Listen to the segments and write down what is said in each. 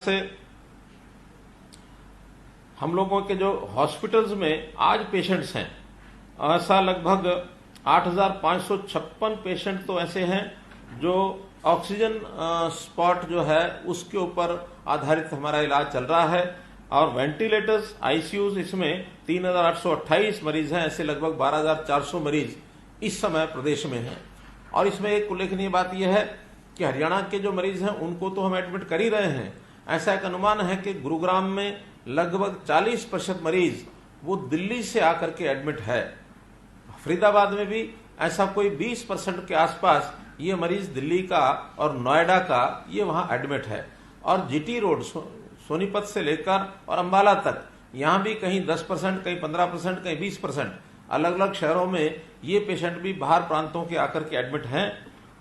से हम लोगों के जो हॉस्पिटल्स में आज पेशेंट्स हैं, ऐसा लगभग 8,556 पेशेंट तो ऐसे हैं जो ऑक्सीजन स्पॉट जो है उसके ऊपर आधारित हमारा इलाज चल रहा है। और वेंटिलेटर्स, आईसीयूज, इसमें 3,828 मरीज हैं। ऐसे लगभग 12,400 मरीज इस समय प्रदेश में हैं। और इसमें एक उल्लेखनीय बात यह है कि हरियाणा के जो मरीज हैं उनको तो हम एडमिट कर ही रहे हैं। ऐसा एक अनुमान है कि गुरुग्राम में लगभग 40% मरीज वो दिल्ली से आकर के एडमिट है। फरीदाबाद में भी ऐसा कोई 20% के आसपास ये मरीज दिल्ली का और नोएडा का ये वहां एडमिट है। और जीटी रोड सोनीपत से लेकर और अंबाला तक यहां भी कहीं 10%, कहीं 15%, कहीं 20% अलग अलग शहरों में ये पेशेंट भी बाहर प्रांतों के आकर के एडमिट हैं।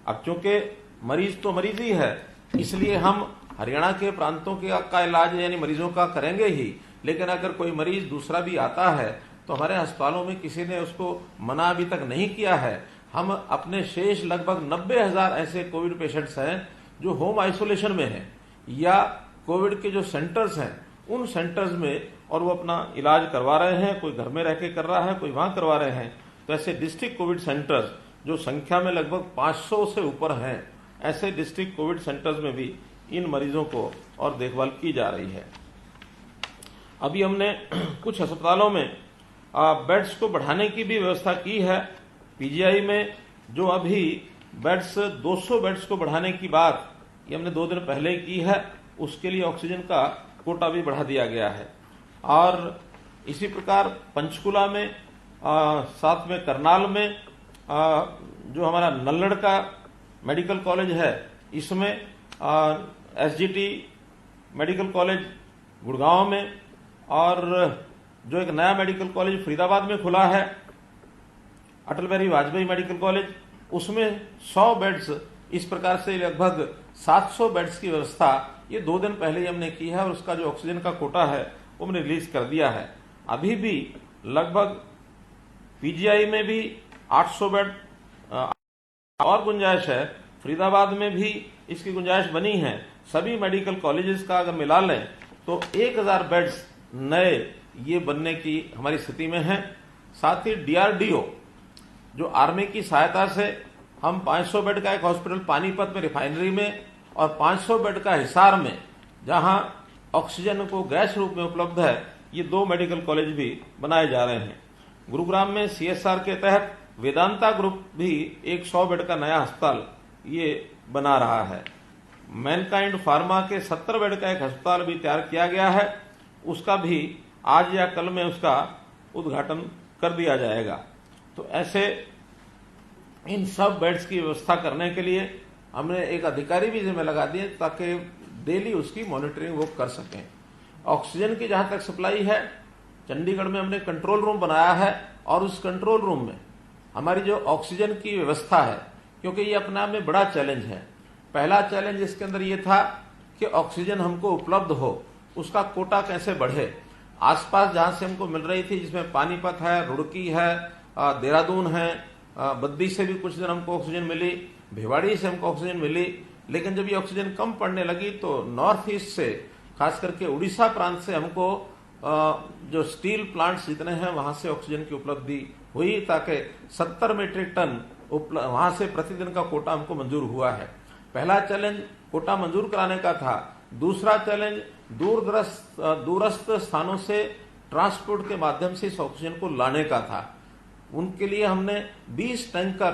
अब चूंकि मरीज तो मरीज ही है, इसलिए हम हरियाणा के प्रांतों का इलाज यानी मरीजों का करेंगे ही। लेकिन अगर कोई मरीज दूसरा भी आता है तो हमारे अस्पतालों में किसी ने उसको मना अभी तक नहीं किया है। हम अपने शेष लगभग 90,000 ऐसे कोविड पेशेंट्स हैं जो होम आइसोलेशन में हैं या कोविड के जो सेंटर्स हैं उन सेंटर्स में, और वो अपना इलाज करवा रहे हैं। कोई घर में रह के कर रहा है, कोई वहां करवा रहे हैं। तो ऐसे डिस्ट्रिक्ट कोविड सेंटर्स जो संख्या में लगभग 500 से ऊपर हैं, ऐसे डिस्ट्रिक्ट कोविड सेंटर्स में भी इन मरीजों को और देखभाल की जा रही है। अभी हमने कुछ अस्पतालों में बेड्स को बढ़ाने की भी व्यवस्था की है। पीजीआई में जो अभी बेड्स 200 बेड्स को बढ़ाने की बात ये हमने 2 दिन पहले की है, उसके लिए ऑक्सीजन का कोटा भी बढ़ा दिया गया है। और इसी प्रकार पंचकुला में, साथ में करनाल में, जो हमारा नल्लड़ का मेडिकल कॉलेज है इसमें, एसजीटी मेडिकल कॉलेज गुड़गांव में, और जो एक नया मेडिकल कॉलेज फरीदाबाद में खुला है अटल बिहारी वाजपेयी मेडिकल कॉलेज, उसमें 100 बेड्स, इस प्रकार से लगभग 700 बेड्स की व्यवस्था ये 2 दिन पहले ही हमने की है। और उसका जो ऑक्सीजन का कोटा है वो हमने रिलीज कर दिया है। अभी भी लगभग पीजीआई में भी 800 बेड और गुंजाइश है। फरीदाबाद में भी इसकी गुंजाइश बनी है। सभी मेडिकल कॉलेजेस का अगर मिला लें तो 1000 बेड्स नए ये बनने की हमारी स्थिति में है। साथ ही डीआरडीओ जो आर्मी की सहायता से हम 500 बेड का एक हॉस्पिटल पानीपत में रिफाइनरी में और 500 बेड का हिसार में, जहां ऑक्सीजन को गैस रूप में उपलब्ध है, ये 2 मेडिकल कॉलेज भी बनाए जा रहे हैं। गुरुग्राम में सीएसआर के तहत वेदांता ग्रुप भी एक 100 बेड का नया अस्पताल ये बना रहा है। मैनकाइंड फार्मा के 70 बेड का एक अस्पताल भी तैयार किया गया है। उसका भी आज या कल में उसका उद्घाटन कर दिया जाएगा। तो ऐसे इन सब बेड्स की व्यवस्था करने के लिए हमने एक अधिकारी भी जिम्मे लगा दिए ताकि डेली उसकी मॉनिटरिंग वो कर सकें। ऑक्सीजन की जहां तक सप्लाई है, चंडीगढ़ में हमने कंट्रोल रूम बनाया है। और उस कंट्रोल रूम में हमारी जो ऑक्सीजन की व्यवस्था है, क्योंकि ये अपने आप में बड़ा चैलेंज है। पहला चैलेंज इसके अंदर ये था कि ऑक्सीजन हमको उपलब्ध हो, उसका कोटा कैसे बढ़े। आसपास जहां से हमको मिल रही थी, जिसमें पानीपत है, रुड़की है, देहरादून है, बद्दी से भी कुछ दिन हमको ऑक्सीजन मिली, भिवाड़ी से हमको ऑक्सीजन मिली। लेकिन जब ये ऑक्सीजन कम पड़ने लगी तो नॉर्थ ईस्ट से, खास करके उड़ीसा प्रांत से हमको जो स्टील प्लांट्स जितने हैं वहां से ऑक्सीजन की उपलब्धि हुई, ताकि 70 मीट्रिक टन वहां से प्रतिदिन का कोटा हमको मंजूर हुआ है। पहला चैलेंज कोटा मंजूर कराने का था। दूसरा चैलेंज दूरस्थ स्थानों से ट्रांसपोर्ट के माध्यम से इस ऑक्सीजन को लाने का था। उनके लिए हमने 20 टैंकर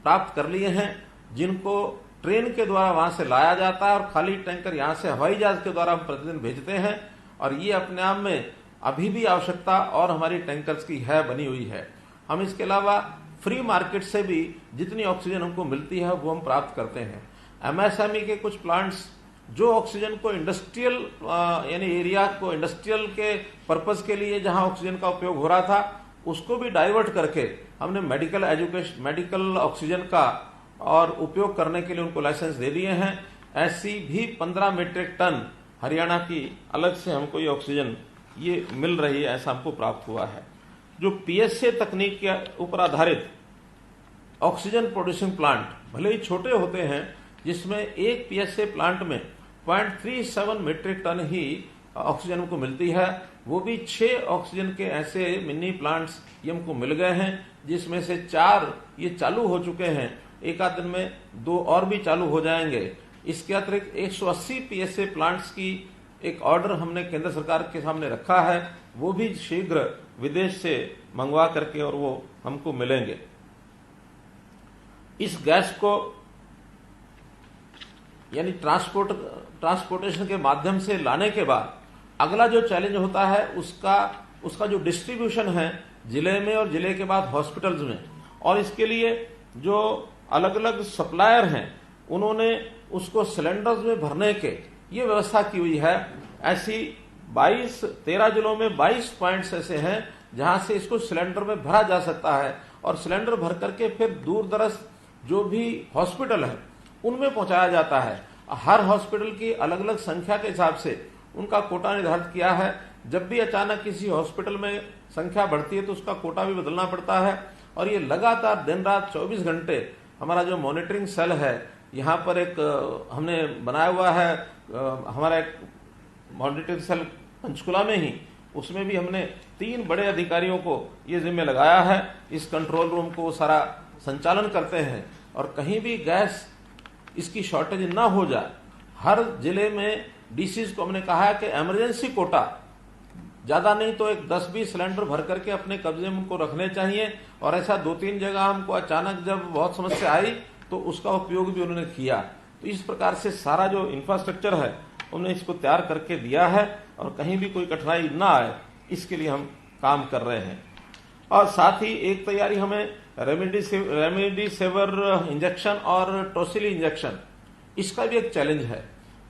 प्राप्त कर लिए हैं, जिनको ट्रेन के द्वारा वहां से लाया जाता है और खाली टैंकर यहां से हवाई जहाज के द्वारा हम प्रतिदिन भेजते हैं। और ये अपने आप में अभी भी आवश्यकता और हमारी टैंकर्स की है, बनी हुई है। हम इसके अलावा फ्री मार्केट से भी जितनी ऑक्सीजन हमको मिलती है वो हम प्राप्त करते हैं। एमएसएमई के कुछ प्लांट्स जो ऑक्सीजन को इंडस्ट्रियल यानी एरिया को इंडस्ट्रियल के पर्पज के लिए जहां ऑक्सीजन का उपयोग हो रहा था, उसको भी डाइवर्ट करके हमने मेडिकल ऑक्सीजन का और उपयोग करने के लिए उनको लाइसेंस दे दिए हैं। ऐसी भी 15 मीट्रिक टन हरियाणा की अलग से हमको ये ऑक्सीजन ये मिल रही है, ऐसा हमको प्राप्त हुआ है। जो पीएसए तकनीक के ऊपर आधारित ऑक्सीजन प्रोड्यूसिंग प्लांट भले ही छोटे होते हैं, जिसमें एक पीएसए प्लांट में 0.37 मीट्रिक टन ही ऑक्सीजन हमको मिलती है। वो भी 6 ऑक्सीजन के ऐसे मिनी प्लांट्स ये हमको मिल गए हैं, जिसमें से 4 ये चालू हो चुके हैं। एक आध दिन में 2 और भी चालू हो जाएंगे। इसके अतिरिक्त 180 पीएसए प्लांट्स की एक ऑर्डर हमने केंद्र सरकार के सामने रखा है, वो भी शीघ्र विदेश से मंगवा करके और वो हमको मिलेंगे। इस गैस को यानी ट्रांसपोर्टेशन के माध्यम से लाने के बाद अगला जो चैलेंज होता है उसका जो डिस्ट्रीब्यूशन है जिले में और जिले के बाद हॉस्पिटल्स में, और इसके लिए जो अलग अलग सप्लायर हैं उन्होंने उसको सिलेंडर्स में भरने के ये व्यवस्था की हुई है। ऐसी 13 जिलों में 22 पॉइंट्स ऐसे हैं जहां से इसको सिलेंडर में भरा जा सकता है, और सिलेंडर भर करके फिर दूर दराज जो भी हॉस्पिटल है उनमें पहुंचाया जाता है। हर हॉस्पिटल की अलग अलग संख्या के हिसाब से उनका कोटा निर्धारित किया है। जब भी अचानक किसी हॉस्पिटल में संख्या बढ़ती है तो उसका कोटा भी बदलना पड़ता है, और ये लगातार दिन रात 24 घंटे हमारा जो मॉनिटरिंग सेल है, यहाँ पर एक हमने बनाया हुआ है, हमारा एक मॉनिटरिंग सेल पंचकुला में ही, उसमें भी हमने 3 बड़े अधिकारियों को ये जिम्मे लगाया है। इस कंट्रोल रूम को सारा संचालन करते हैं, और कहीं भी गैस इसकी शॉर्टेज ना हो जाए। हर जिले में डीसीज को हमने कहा है कि इमरजेंसी कोटा ज्यादा नहीं तो एक 10-20 सिलेंडर भर करके अपने कब्जे में उनको रखने चाहिए, और ऐसा 2-3 जगह हमको अचानक जब बहुत समस्या आई तो उसका उपयोग भी उन्होंने किया। तो इस प्रकार से सारा जो इंफ्रास्ट्रक्चर है उन्होंने इसको तैयार करके दिया है, और कहीं भी कोई कठिनाई ना आए इसके लिए हम काम कर रहे हैं। और साथ ही एक तैयारी हमें रेमडेसिविर इंजेक्शन और टोसिली इंजेक्शन, इसका भी एक चैलेंज है।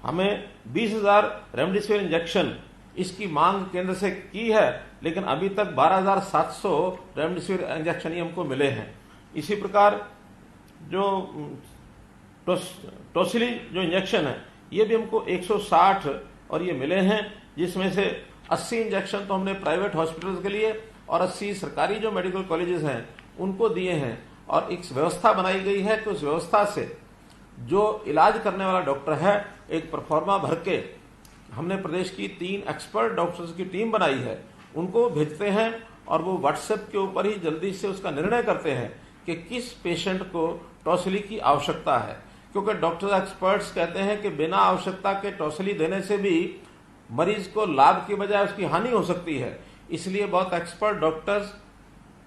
हमें 20,000 रेमडेसिविर इंजेक्शन इसकी मांग केंद्र से की है, लेकिन अभी तक 12,700 रेमडेसिविर इंजेक्शन ही हमको मिले हैं। इसी प्रकार जो टोसिली जो इंजेक्शन है ये भी हमको 160 और ये मिले हैं, जिसमें से 80 इंजेक्शन तो हमने प्राइवेट हॉस्पिटल्स के लिए और 80 सरकारी जो मेडिकल कॉलेजेस हैं उनको दिए हैं। और एक व्यवस्था बनाई गई है कि उस व्यवस्था से जो इलाज करने वाला डॉक्टर है एक परफॉर्मा भर के हमने प्रदेश की 3 एक्सपर्ट डॉक्टर्स की टीम बनाई है, उनको भेजते हैं, और वो व्हाट्सएप के ऊपर ही जल्दी से उसका निर्णय करते हैं कि किस पेशेंट को टोसिली की आवश्यकता है। क्योंकि डॉक्टर एक्सपर्ट्स कहते हैं कि बिना आवश्यकता के टोसिली देने से भी मरीज को लाभ की बजाय उसकी हानि हो सकती है। इसलिए बहुत एक्सपर्ट डॉक्टर्स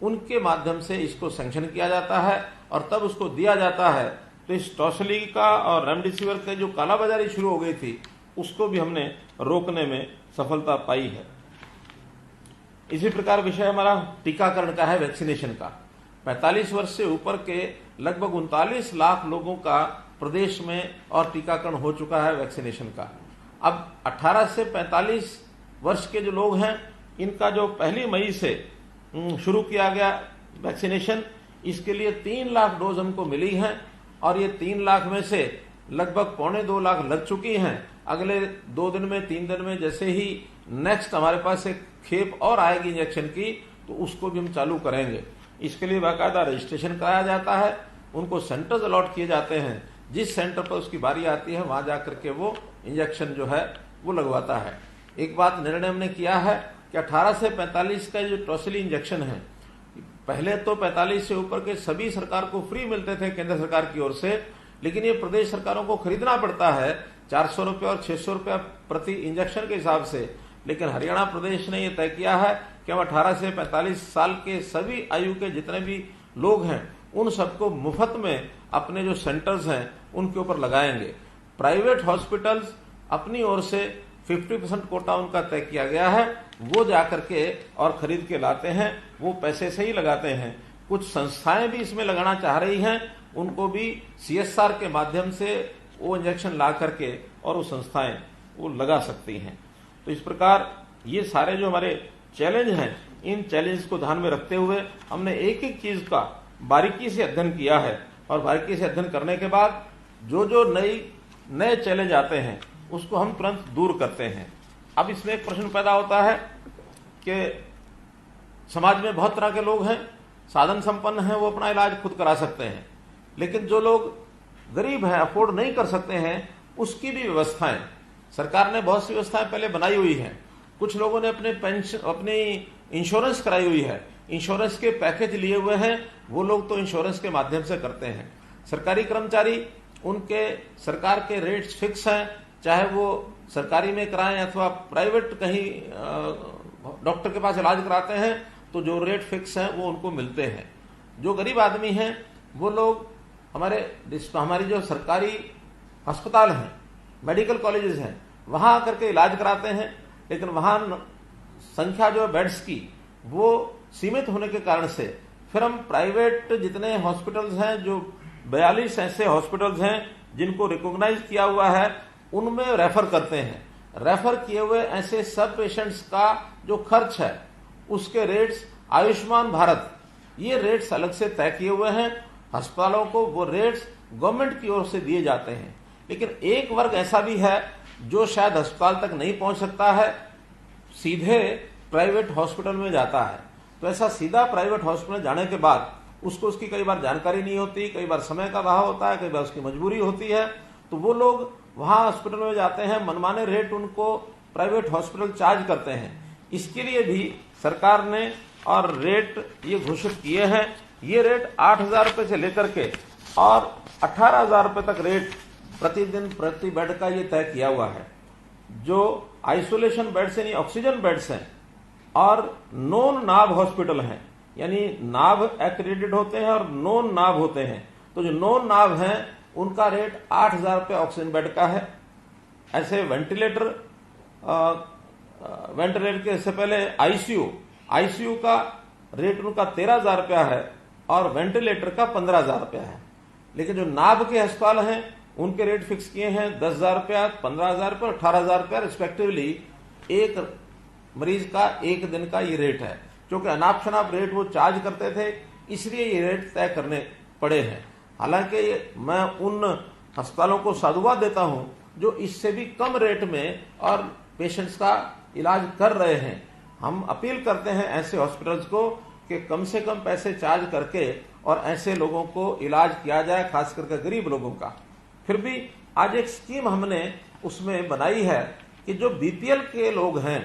उनके माध्यम से इसको सैंक्शन किया जाता है और तब उसको दिया जाता है। तो इस टोसिली का और रेमडेसिविर का जो कालाबाजारी शुरू हो गई थी उसको भी हमने रोकने में सफलता पाई है। इसी प्रकार विषय हमारा टीकाकरण का है, वैक्सीनेशन का। 45 वर्ष से ऊपर के लगभग 39 लाख लोगों का प्रदेश में और टीकाकरण हो चुका है वैक्सीनेशन का। अब 18 से 45 वर्ष के जो लोग हैं इनका जो 1 मई से शुरू किया गया वैक्सीनेशन, इसके लिए 3 लाख डोज हमको मिली हैं, और ये 3 लाख में से लगभग 1.25 लाख लग चुकी हैं। अगले 2 दिन में 3 दिन में जैसे ही नेक्स्ट हमारे पास एक खेप और आएगी इंजेक्शन की तो उसको भी हम चालू करेंगे। इसके लिए बाकायदा रजिस्ट्रेशन कराया जाता है, उनको सेंटर्स अलॉट किए जाते हैं, जिस सेंटर पर उसकी बारी आती है वहां जाकर के वो इंजेक्शन जो है वो लगवाता है। एक बात निर्णय हमने किया है कि 18 से 45 का जो टोसिली इंजेक्शन है, पहले तो 45 से ऊपर के सभी सरकार को फ्री मिलते थे केंद्र सरकार की ओर से, लेकिन ये प्रदेश सरकारों को खरीदना पड़ता है 400 रुपये और 600 रुपये प्रति इंजेक्शन के हिसाब से। लेकिन हरियाणा प्रदेश ने यह तय किया है कि हम 18 से 45 साल के सभी आयु के जितने भी लोग हैं उन सबको मुफ्त में अपने जो सेंटर्स हैं उनके ऊपर लगाएंगे। प्राइवेट हॉस्पिटल्स अपनी ओर से 50% कोटा उनका तय किया गया है, वो जाकर के और खरीद के लाते हैं, वो पैसे से ही लगाते हैं। कुछ संस्थाएं भी इसमें लगाना चाह रही हैं, उनको भी CSR के माध्यम से वो इंजेक्शन ला करके और वो संस्थाएं वो लगा सकती हैं। तो इस प्रकार ये सारे जो हमारे चैलेंज हैं, इन चैलेंज को ध्यान में रखते हुए हमने एक एक चीज का बारीकी से अध्ययन किया है, और बारीकी से अध्ययन करने के बाद जो जो नए चैलेंज आते हैं उसको हम तुरंत दूर करते हैं। अब इसमें एक प्रश्न पैदा होता है कि समाज में बहुत तरह के लोग हैं, साधन संपन्न हैं, वो अपना इलाज खुद करा सकते हैं, लेकिन जो लोग गरीब हैं, अफोर्ड नहीं कर सकते हैं, उसकी भी व्यवस्थाएं सरकार ने बहुत सी व्यवस्थाएं पहले बनाई हुई हैं। कुछ लोगों ने अपने पेंशन, अपनी इंश्योरेंस कराई हुई है, इंश्योरेंस के पैकेज लिए हुए हैं, वो लोग तो इंश्योरेंस के माध्यम से करते हैं। सरकारी कर्मचारी, उनके सरकार के रेट्स फिक्स हैं, चाहे वो सरकारी में कराएं अथवा प्राइवेट कहीं डॉक्टर के पास इलाज कराते हैं, तो जो रेट फिक्स हैं वो उनको मिलते हैं। जो गरीब आदमी हैं वो लोग हमारी जो सरकारी अस्पताल हैं, मेडिकल कॉलेजेस हैं, वहां आकर के इलाज कराते हैं, लेकिन वहां संख्या जो है बेड्स की वो सीमित होने के कारण से फिर हम प्राइवेट जितने हॉस्पिटल्स हैं, जो 42 ऐसे हॉस्पिटल्स हैं जिनको रिकॉग्नाइज किया हुआ है, उनमें रेफर करते हैं। रेफर किए हुए ऐसे सब पेशेंट्स का जो खर्च है उसके रेट्स आयुष्मान भारत, ये रेट्स अलग से तय किए हुए हैं। अस्पतालों को वो रेट्स गवर्नमेंट की ओर से दिए जाते हैं। लेकिन एक वर्ग ऐसा भी है जो शायद अस्पताल तक नहीं पहुंच सकता है, सीधे प्राइवेट हॉस्पिटल में जाता है। तो ऐसा सीधा प्राइवेट हॉस्पिटल जाने के बाद उसको उसकी कई बार जानकारी नहीं होती, कई बार समय का अभाव होता है, कई बार उसकी मजबूरी होती है, तो वो लोग वहां हॉस्पिटल में जाते हैं, मनमाने रेट उनको प्राइवेट हॉस्पिटल चार्ज करते हैं। इसके लिए भी सरकार ने और रेट ये घोषित किए हैं। ये रेट 8,000 रुपए से लेकर के और 18,000 रुपए तक रेट प्रतिदिन प्रति बेड का ये तय किया हुआ है। जो आइसोलेशन बेड्स यानी ऑक्सीजन बेड्स हैं और नॉन नाभ हॉस्पिटल हैं, यानी नाभ एक्रेडिटेड होते हैं और नॉन नाभ होते हैं, तो जो नॉन नाभ हैं उनका रेट 8,000 रुपये ऑक्सीजन बेड का है। ऐसे वेंटिलेटर के इससे पहले आईसीयू का रेट उनका 13,000 रुपया है और वेंटिलेटर का 15,000 रुपया है। लेकिन जो नाभ के अस्पताल हैं उनके रेट फिक्स किए हैं 10,000 रुपया, 15,000 रुपया, 18,000 रुपया रिस्पेक्टिवली। एक मरीज का एक दिन का ये रेट है। क्योंकि अनाप शनाप रेट वो चार्ज करते थे, इसलिए ये रेट तय करने पड़े हैं। हालांकि मैं उन अस्पतालों को साधुवाद देता हूं जो इससे भी कम रेट में और पेशेंट्स का इलाज कर रहे हैं। हम अपील करते हैं ऐसे हॉस्पिटल्स को कि कम से कम पैसे चार्ज करके और ऐसे लोगों को इलाज किया जाए, खास करके गरीब लोगों का। फिर भी आज एक स्कीम हमने उसमें बनाई है कि जो बीपीएल के लोग हैं,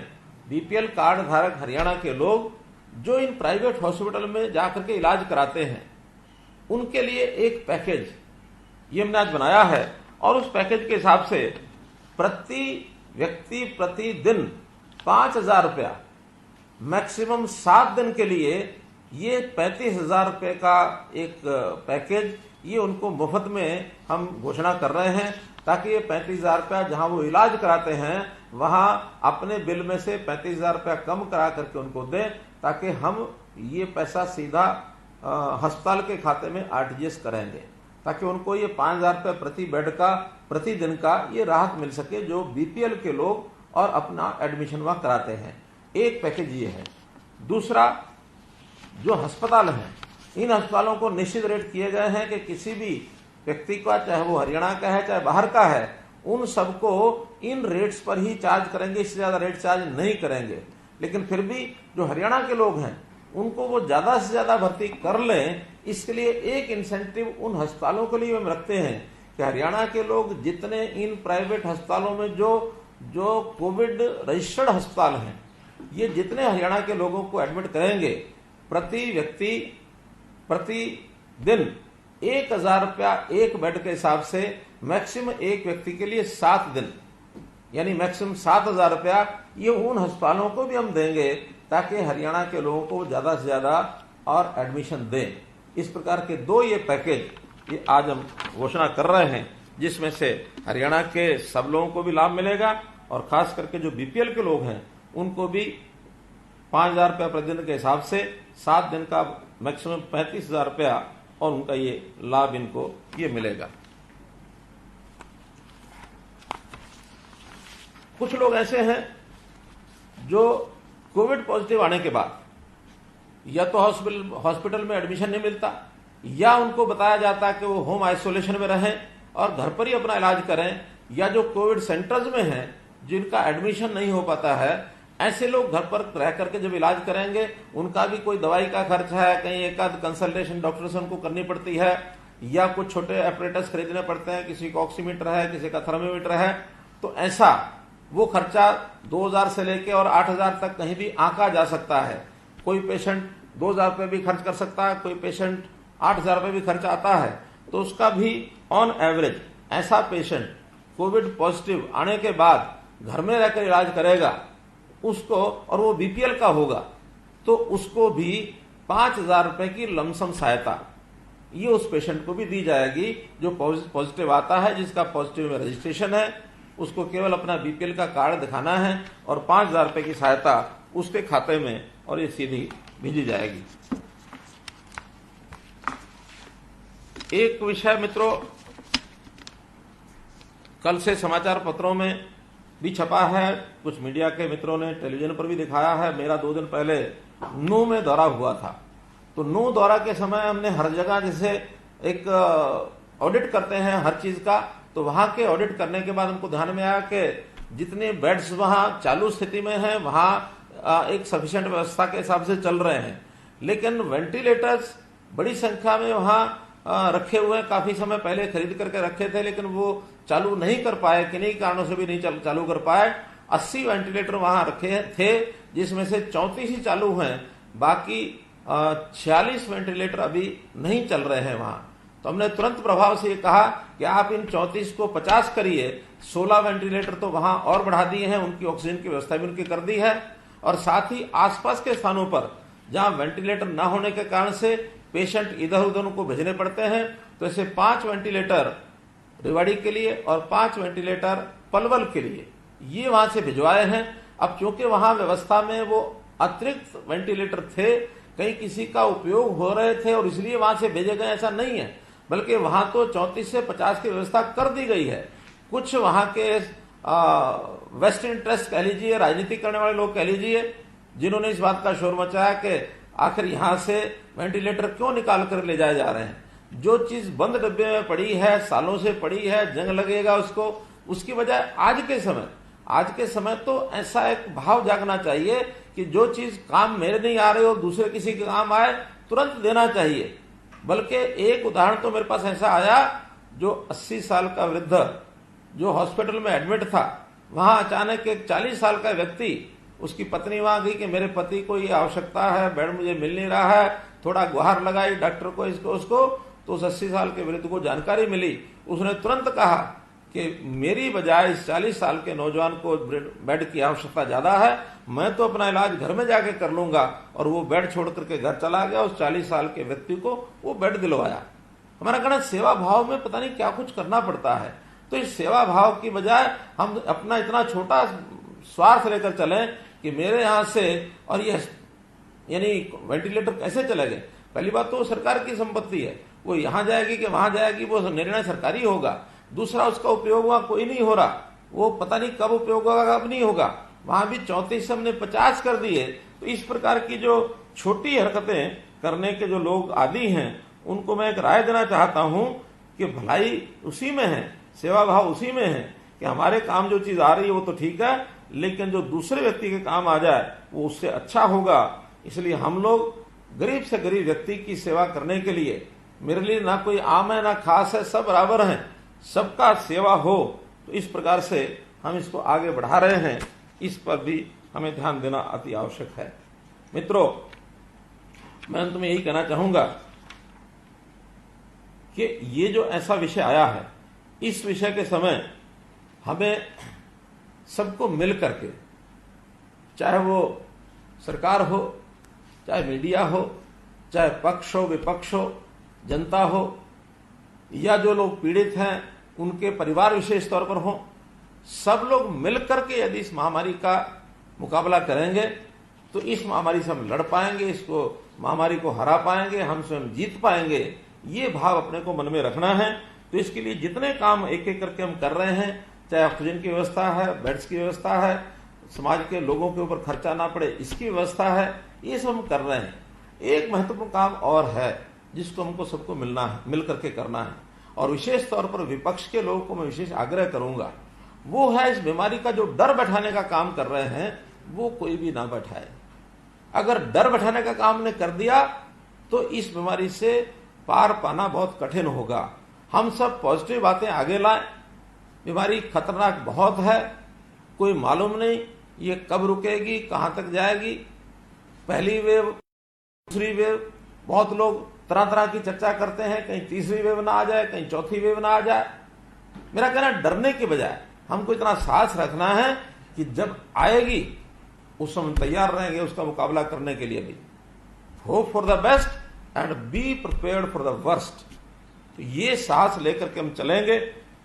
बीपीएल कार्ड धारक हरियाणा के लोग जो इन प्राइवेट हॉस्पिटल में जाकर के इलाज कराते हैं, उनके लिए एक पैकेज ये हमने आज बनाया है। और उस पैकेज के हिसाब से प्रति व्यक्ति प्रतिदिन 5,000 रुपया, मैक्सिमम 7 दिन के लिए ये 35,000 रुपये का एक पैकेज ये उनको मुफ्त में हम घोषणा कर रहे हैं, ताकि ये 35,000 रुपया जहां वो इलाज कराते हैं वहां अपने बिल में से 35,000 रुपया कम करा करके उनको दें, ताकि हम ये पैसा सीधा अस्पताल के खाते में आरटीजीएस करेंगे, ताकि उनको ये 5,000 रुपये प्रति बेड का प्रतिदिन का ये राहत मिल सके जो बीपीएल के लोग और अपना एडमिशन वहां कराते हैं। एक पैकेज ये है। दूसरा, जो अस्पताल हैं, इन अस्पतालों को निश्चित रेट किए गए हैं कि किसी भी व्यक्ति का, चाहे वो हरियाणा का है चाहे बाहर का है, उन सबको इन रेट्स पर ही चार्ज करेंगे, इससे ज्यादा रेट चार्ज नहीं करेंगे। लेकिन फिर भी जो हरियाणा के लोग हैं उनको वो ज्यादा से ज्यादा भर्ती कर लें, इसके लिए एक इंसेंटिव उन अस्पतालों के लिए हम रखते हैं कि हरियाणा के लोग जितने इन प्राइवेट अस्पतालों में जो कोविड रजिस्टर्ड अस्पताल हैं, ये जितने हरियाणा के लोगों को एडमिट करेंगे, प्रति व्यक्ति प्रतिदिन 1,000 रुपया एक बेड के हिसाब से, मैक्सिमम एक व्यक्ति के लिए 7 दिन, यानी मैक्सिमम 7,000 रुपया ये उन अस्पतालों को भी हम देंगे, ताकि हरियाणा के लोगों को ज्यादा से ज्यादा और एडमिशन दें। इस प्रकार के 2 ये पैकेज ये आज हम घोषणा कर रहे हैं, जिसमें से हरियाणा के सब लोगों को भी लाभ मिलेगा और खास करके जो बीपीएल के लोग हैं उनको भी 5,000 रुपया प्रतिदिन के हिसाब से 7 दिन का मैक्सिमम 35,000 रुपया और उनका ये लाभ इनको ये मिलेगा। कुछ लोग ऐसे हैं जो कोविड पॉजिटिव आने के बाद या तो हॉस्पिटल में एडमिशन नहीं मिलता, या उनको बताया जाता है कि वो होम आइसोलेशन में रहें और घर पर ही अपना इलाज करें, या जो कोविड सेंटर्स में हैं जिनका एडमिशन नहीं हो पाता है, ऐसे लोग घर पर रह करके जब इलाज करेंगे, उनका भी कोई दवाई का खर्च है, कहीं एक आध कंसल्टेशन डॉक्टर से उनको करनी पड़ती है, या कुछ छोटे ऑपरेटर्स खरीदने पड़ते हैं, किसी का ऑक्सीमीटर है, किसी का थर्मोमीटर है, तो ऐसा वो खर्चा 2000 से लेके और 8000 तक कहीं भी आंका जा सकता है। कोई पेशेंट 2000 रुपये भी खर्च कर सकता है, कोई पेशेंट 8000 रुपये भी खर्च आता है। तो उसका भी ऑन एवरेज ऐसा पेशेंट कोविड पॉजिटिव आने के बाद घर में रहकर इलाज करेगा उसको, और वो बीपीएल का होगा, तो उसको भी 5000 रुपये की लमसम सहायता ये उस पेशेंट को भी दी जाएगी जो पॉजिटिव आता है, जिसका पॉजिटिव में रजिस्ट्रेशन है। उसको केवल अपना बीपीएल का कार्ड दिखाना है और 5000 रुपये की सहायता उसके खाते में और ये सीधी भेजी जाएगी। एक विषय मित्रों कल से समाचार पत्रों में भी छपा है, कुछ मीडिया के मित्रों ने टेलीविजन पर भी दिखाया है। मेरा 2 दिन पहले नूह में दौरा हुआ था, तो नूह दौरा के समय हमने हर जगह जैसे एक ऑडिट करते हैं हर चीज का, तो वहां के ऑडिट करने के बाद हमको ध्यान में आया कि जितने बेड्स वहां चालू स्थिति में हैं वहां एक सफिशिएंट व्यवस्था के हिसाब से चल रहे हैं, लेकिन वेंटिलेटर्स बड़ी संख्या में वहां रखे हुए हैं। काफी समय पहले खरीद करके रखे थे, लेकिन वो चालू नहीं कर पाए, किन्हीं कारणों से भी नहीं चालू कर पाए। 80 वेंटिलेटर वहां रखे थे, जिसमें से 34 ही चालू हैं, बाकी 46 वेंटिलेटर अभी नहीं चल रहे हैं वहां। तो हमने तुरंत प्रभाव से ये कहा कि आप इन 34 को 50 करिए। 16 वेंटिलेटर तो वहां और बढ़ा दिए हैं, उनकी ऑक्सीजन की व्यवस्था भी उनकी कर दी है, और साथ ही आसपास के स्थानों पर जहां वेंटिलेटर न होने के कारण से पेशेंट इधर उधर उनको भेजने पड़ते हैं, तो ऐसे 5 वेंटिलेटर रेवाड़ी के लिए और 5 वेंटिलेटर पलवल के लिए ये वहां से भिजवाए हैं। अब क्योंकि वहां व्यवस्था में वो अतिरिक्त वेंटिलेटर थे, कहीं किसी का उपयोग हो रहे थे और इसलिए वहां से भेजे गए, ऐसा नहीं है, बल्कि वहां तो 34 से 50 की व्यवस्था कर दी गई है। कुछ वहां के वेस्ट इंटरेस्ट कह लीजिए, राजनीति करने वाले लोग कह लीजिए, जिन्होंने इस बात का शोर मचाया कि आखिर यहां से वेंटिलेटर क्यों निकाल कर ले जाए जा रहे हैं। जो चीज बंद डब्बे में पड़ी है, सालों से पड़ी है, जंग लगेगा उसको, उसकी बजाय आज के समय तो ऐसा एक भाव जागना चाहिए कि जो चीज काम मेरे नहीं आ रही हो दूसरे किसी के काम आए, तुरंत देना चाहिए। बल्कि एक उदाहरण तो मेरे पास ऐसा आया, जो 80 साल का वृद्ध जो हॉस्पिटल में एडमिट था, वहां अचानक एक 40 साल का व्यक्ति, उसकी पत्नी वहां गई कि मेरे पति को ये आवश्यकता है, बेड मुझे मिल नहीं रहा है, थोड़ा गुहार लगाई डॉक्टर को, इसको उसको, तो उस 80 साल के वृद्ध को जानकारी मिली। उसने तुरंत कहा कि मेरी बजाय इस 40 साल के नौजवान को बेड की आवश्यकता ज्यादा है, मैं तो अपना इलाज घर में जाके कर लूंगा, और वो बेड छोड़ करके घर चला गया। उस 40 साल के व्यक्ति को वो बेड दिलवाया। हमारा कहना सेवा भाव में पता नहीं क्या कुछ करना पड़ता है। तो इस सेवा भाव की बजाय हम अपना इतना छोटा स्वार्थ लेकर चलें कि मेरे यहां से, और ये यानी वेंटिलेटर कैसे चले गए। पहली बात तो सरकार की संपत्ति है, वो यहां जाएगी कि वहां जाएगी, वो निर्णय सरकारी होगा। दूसरा, उसका उपयोग वहां कोई नहीं हो रहा, वो पता नहीं कब उपयोग होगा कब नहीं होगा। वहां भी 34 हमने 50 कर दिए। तो इस प्रकार की जो छोटी हरकतें करने के जो लोग आदी हैं, उनको मैं एक राय देना चाहता हूं कि भलाई उसी में है, सेवा भाव उसी में है कि हमारे काम जो चीज आ रही है वो तो ठीक है, लेकिन जो दूसरे व्यक्ति के काम आ जाए वो उससे अच्छा होगा। इसलिए हम लोग गरीब से गरीब व्यक्ति की सेवा करने के लिए, मेरे लिए ना कोई आम है ना खास है, सब बराबर हैं, सबका सेवा हो। तो इस प्रकार से हम इसको आगे बढ़ा रहे हैं, इस पर भी हमें ध्यान देना अति आवश्यक है। मित्रों, मैं अंत में यही कहना चाहूंगा कि ये जो ऐसा विषय आया है, इस विषय के समय हमें सबको मिल करके, चाहे वो सरकार हो, चाहे मीडिया हो, चाहे पक्ष हो विपक्ष हो, जनता हो, या जो लोग पीड़ित हैं उनके परिवार विशेष तौर पर हो, सब लोग मिलकर के यदि इस महामारी का मुकाबला करेंगे तो इस महामारी से हम लड़ पाएंगे, इसको महामारी को हरा पाएंगे, हम स्वयं जीत पाएंगे। ये भाव अपने को मन में रखना है। तो इसके लिए जितने काम एक एक करके हम कर रहे हैं, चाहे ऑक्सीजन की व्यवस्था है, बेड्स की व्यवस्था है, समाज के लोगों के ऊपर खर्चा ना पड़े इसकी व्यवस्था है, ये सब हम कर रहे हैं। एक महत्वपूर्ण काम और है जिसको हमको सबको मिल करके करना है, और विशेष तौर पर विपक्ष के लोगों को मैं विशेष आग्रह करूंगा, वो है इस बीमारी का जो डर बैठाने का काम कर रहे हैं वो कोई भी ना बैठाए। अगर डर बैठाने का काम ने कर दिया तो इस बीमारी से पार पाना बहुत कठिन होगा। हम सब पॉजिटिव बातें आगे लाएं। बीमारी खतरनाक बहुत है, कोई मालूम नहीं ये कब रुकेगी, कहां तक जाएगी। पहली वेव, दूसरी वेव, बहुत लोग तरह तरह की चर्चा करते हैं, कहीं तीसरी वेव ना आ जाए, कहीं चौथी वेव ना आ जाए। मेरा कहना डरने के बजाय हमको इतना साहस रखना है कि जब आएगी उस समय तैयार रहेंगे उसका मुकाबला करने के लिए भी। Hope for the best and be prepared for the worst. तो ये साहस लेकर के हम चलेंगे,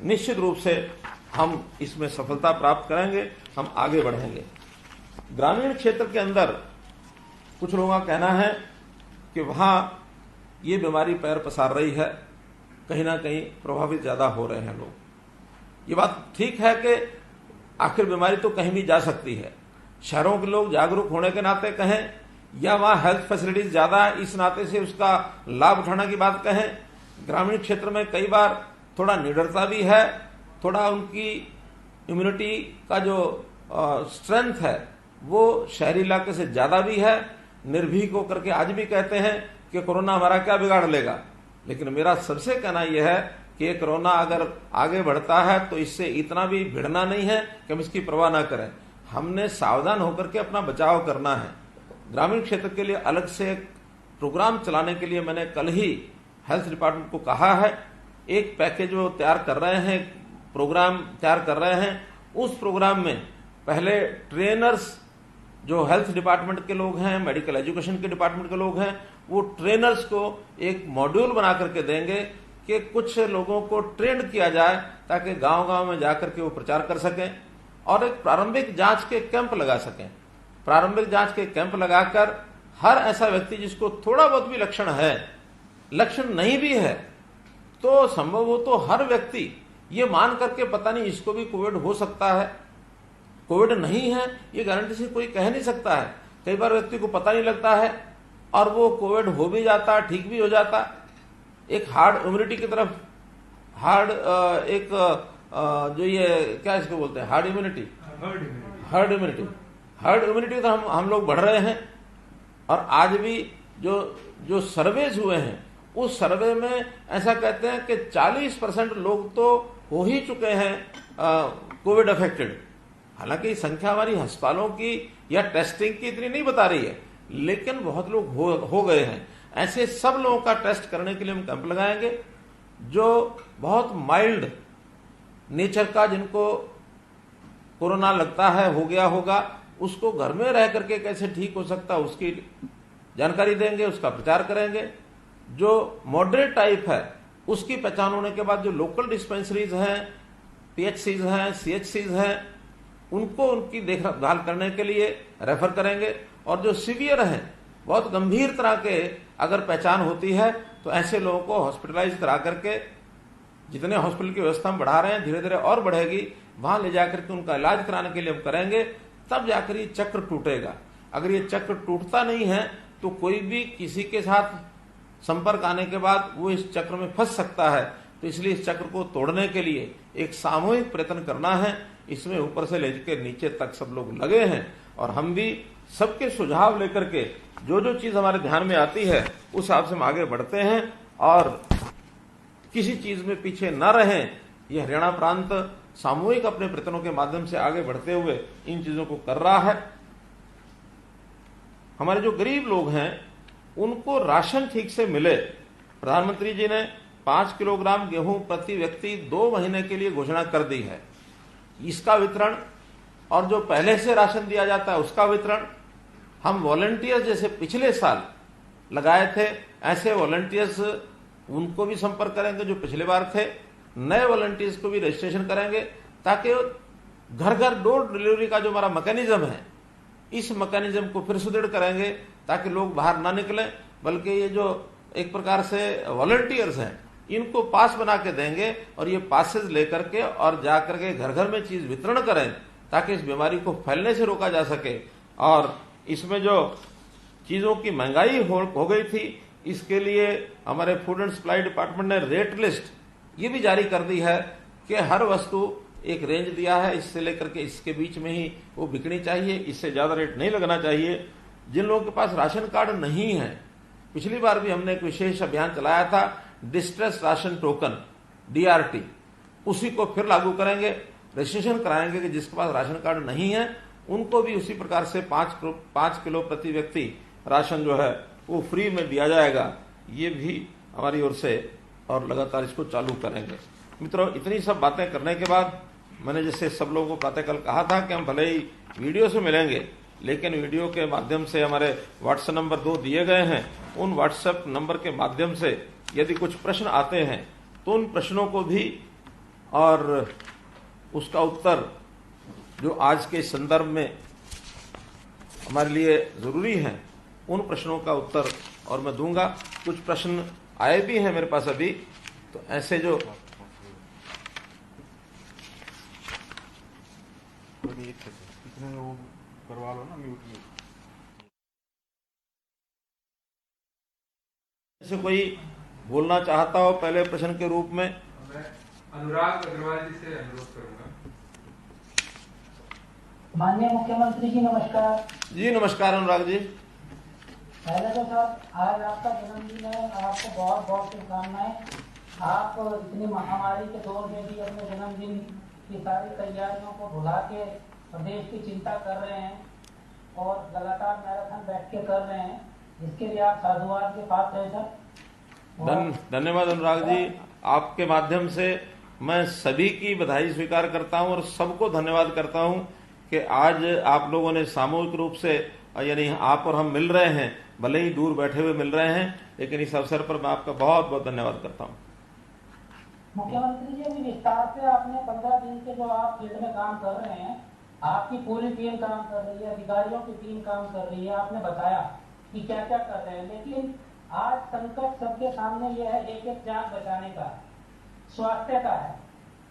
निश्चित रूप से हम इसमें सफलता प्राप्त करेंगे, हम आगे बढ़ेंगे। ग्रामीण क्षेत्र के अंदर कुछ लोगों का कहना है कि वहां ये बीमारी पैर पसार रही है, कहीं ना कहीं प्रभावित ज्यादा हो रहे हैं लोग। ये बात ठीक है कि आखिर बीमारी तो कहीं भी जा सकती है। शहरों के लोग जागरूक होने के नाते कहें या वहां हेल्थ फैसिलिटीज ज्यादा है इस नाते से उसका लाभ उठाने की बात कहें। ग्रामीण क्षेत्र में कई बार थोड़ा निडरता भी है, थोड़ा उनकी इम्यूनिटी का जो स्ट्रेंथ है वो शहरी इलाके से ज्यादा भी है। निर्भीक होकर के आज भी कहते हैं कि कोरोना हमारा क्या बिगाड़ लेगा, लेकिन मेरा सबसे कहना यह है कि कोरोना अगर आगे बढ़ता है तो इससे इतना भी भिड़ना नहीं है कि हम इसकी परवाह ना करें। हमने सावधान होकर के अपना बचाव करना है। ग्रामीण क्षेत्र के लिए अलग से एक प्रोग्राम चलाने के लिए मैंने कल ही हेल्थ डिपार्टमेंट को कहा है। एक पैकेज वो तैयार कर रहे हैं, प्रोग्राम तैयार कर रहे हैं। उस प्रोग्राम में पहले ट्रेनर्स जो हेल्थ डिपार्टमेंट के लोग हैं, मेडिकल एजुकेशन के डिपार्टमेंट के लोग हैं, वो ट्रेनर्स को एक मॉड्यूल बना करके देंगे कि कुछ लोगों को ट्रेन किया जाए ताकि गांव-गांव में जाकर के वो प्रचार कर सकें और एक प्रारंभिक जांच के कैंप लगा सकें। प्रारंभिक जांच के कैंप लगाकर हर ऐसा व्यक्ति जिसको थोड़ा बहुत भी लक्षण है, लक्षण नहीं भी है, तो संभव हो तो हर व्यक्ति ये मान करके पता नहीं इसको भी कोविड हो सकता है, कोविड नहीं है ये गारंटी से कोई कह नहीं सकता है। कई बार व्यक्ति को पता नहीं लगता है और वो कोविड हो भी जाता, ठीक भी हो जाता। एक हार्ड इम्यूनिटी की तरफ जो ये क्या इसको बोलते हैं, हार्ड इम्यूनिटी तो हम लोग बढ़ रहे हैं। और आज भी जो सर्वेज हुए हैं उस सर्वे में ऐसा कहते हैं कि 40% लोग तो हो ही चुके हैं कोविड अफेक्टेड। हालांकि संख्या हमारी अस्पतालों की या टेस्टिंग की इतनी नहीं बता रही है, लेकिन बहुत लोग हो गए हैं। ऐसे सब लोगों का टेस्ट करने के लिए हम कैंप लगाएंगे। जो बहुत माइल्ड नेचर का जिनको कोरोना लगता है, हो गया होगा, उसको घर में रह करके कैसे ठीक हो सकता है उसकी जानकारी देंगे, उसका प्रचार करेंगे। जो मॉडरेट टाइप है उसकी पहचान होने के बाद जो लोकल डिस्पेंसरीज हैं, पीएचसीज हैं, सीएचसीज हैं, उनको उनकी देखभाल करने के लिए रेफर करेंगे। और जो सीवियर हैं, बहुत गंभीर तरह के अगर पहचान होती है तो ऐसे लोगों को हॉस्पिटलाइज करा करके, जितने हॉस्पिटल की व्यवस्था हम बढ़ा रहे हैं धीरे धीरे और बढ़ेगी, वहां ले जाकर के उनका इलाज कराने के लिए हम करेंगे। तब जाकर ये चक्र टूटेगा। अगर ये चक्र टूटता नहीं है तो कोई भी किसी के साथ संपर्क आने के बाद वो इस चक्र में फंस सकता है। तो इसलिए इस चक्र को तोड़ने के लिए एक सामूहिक प्रयत्न करना है। इसमें ऊपर से लेकर नीचे तक सब लोग लगे हैं और हम भी सबके सुझाव लेकर के जो चीज हमारे ध्यान में आती है उस हिसाब से हम आगे बढ़ते हैं और किसी चीज में पीछे न रहें। यह हरियाणा प्रांत सामूहिक अपने प्रयत्नों के माध्यम से आगे बढ़ते हुए इन चीजों को कर रहा है। हमारे जो गरीब लोग हैं उनको राशन ठीक से मिले। प्रधानमंत्री जी ने 5 किलोग्राम गेहूं प्रति व्यक्ति 2 महीने के लिए घोषणा कर दी है। इसका वितरण और जो पहले से राशन दिया जाता है उसका वितरण हम वॉलंटियर्स जैसे पिछले साल लगाए थे, ऐसे वॉलंटियर्स उनको भी संपर्क करेंगे जो पिछले बार थे। नए वॉलंटियर्स को भी रजिस्ट्रेशन करेंगे ताकि घर घर डोर डिलीवरी का जो हमारा मैकेनिज्म है, इस मैकेनिज्म को फिर सुदृढ़ करेंगे ताकि लोग बाहर ना निकले, बल्कि ये जो एक प्रकार से वॉलंटियर्स हैं इनको पास बना के देंगे और ये पासेज लेकर के और जाकर के घर घर में चीज वितरण करें ताकि इस बीमारी को फैलने से रोका जा सके। और इसमें जो चीजों की महंगाई हो गई थी, इसके लिए हमारे फूड एंड सप्लाई डिपार्टमेंट ने रेट लिस्ट ये भी जारी कर दी है कि हर वस्तु एक रेंज दिया है, इससे लेकर के इसके बीच में ही वो बिकनी चाहिए, इससे ज्यादा रेट नहीं लगना चाहिए। जिन लोगों के पास राशन कार्ड नहीं है, पिछली बार भी हमने एक विशेष अभियान चलाया था डिस्ट्रेस राशन टोकन DRT, उसी को फिर लागू करेंगे। रजिस्ट्रेशन कराएंगे कि जिसके पास राशन कार्ड नहीं है उनको भी उसी प्रकार से 5 किलो प्रति व्यक्ति राशन जो है वो फ्री में दिया जाएगा। ये भी हमारी ओर से और लगातार इसको चालू करेंगे। मित्रों, इतनी सब बातें करने के बाद मैंने जैसे सब लोगों को प्रातःकाल कहा था कि हम भले ही वीडियो से मिलेंगे, लेकिन वीडियो के माध्यम से हमारे व्हाट्सएप नंबर 2 दिए गए हैं, उन व्हाट्सएप नंबर के माध्यम से यदि कुछ प्रश्न आते हैं तो उन प्रश्नों को भी और उसका उत्तर जो आज के संदर्भ में हमारे लिए जरूरी है, उन प्रश्नों का उत्तर और मैं दूंगा। कुछ प्रश्न आए भी हैं मेरे पास अभी, तो ऐसे जो करवा लो ना म्यूट में। ऐसे कोई बोलना चाहता हो पहले प्रश्न के रूप में? अनुराग अग्रवाल जी से अनुरोध करूंगा। माननीय मुख्यमंत्री जी नमस्कार। जी नमस्कार अनुराग जी। पहले तो सर आज आपका जन्मदिन है, आपको बहुत बहुत शुभकामनाएं। आप इतनी महामारी के दौर में भी अपने जन्मदिन की सारी तैयारियों को भुला के प्रदेश की चिंता कर रहे हैं और लगातार मैराथन बैठ के कर रहे हैं, जिसके लिए आप साधुवाद के पात्र हैं सर। धन्यवाद अनुराग जी। आपके माध्यम से मैं सभी की बधाई स्वीकार करता हूं और सबको धन्यवाद करता हूं कि आज आप लोगों ने सामूहिक रूप से, यानी आप और हम मिल रहे हैं, भले ही दूर बैठे हुए मिल रहे हैं, लेकिन इस अवसर पर मैं आपका बहुत बहुत धन्यवाद करता हूं। मुख्यमंत्री जी, अभी विस्तार से आपने 15 दिन से जो आप फील्ड में काम कर रहे हैं, आपकी पूरी टीम काम कर रही है, अधिकारियों की टीम काम कर रही है, आपने बताया कि क्या क्या कर रहे हैं, लेकिन आज संकट सबके सामने यह है, एक एक जान बचाने का, स्वास्थ्य का है।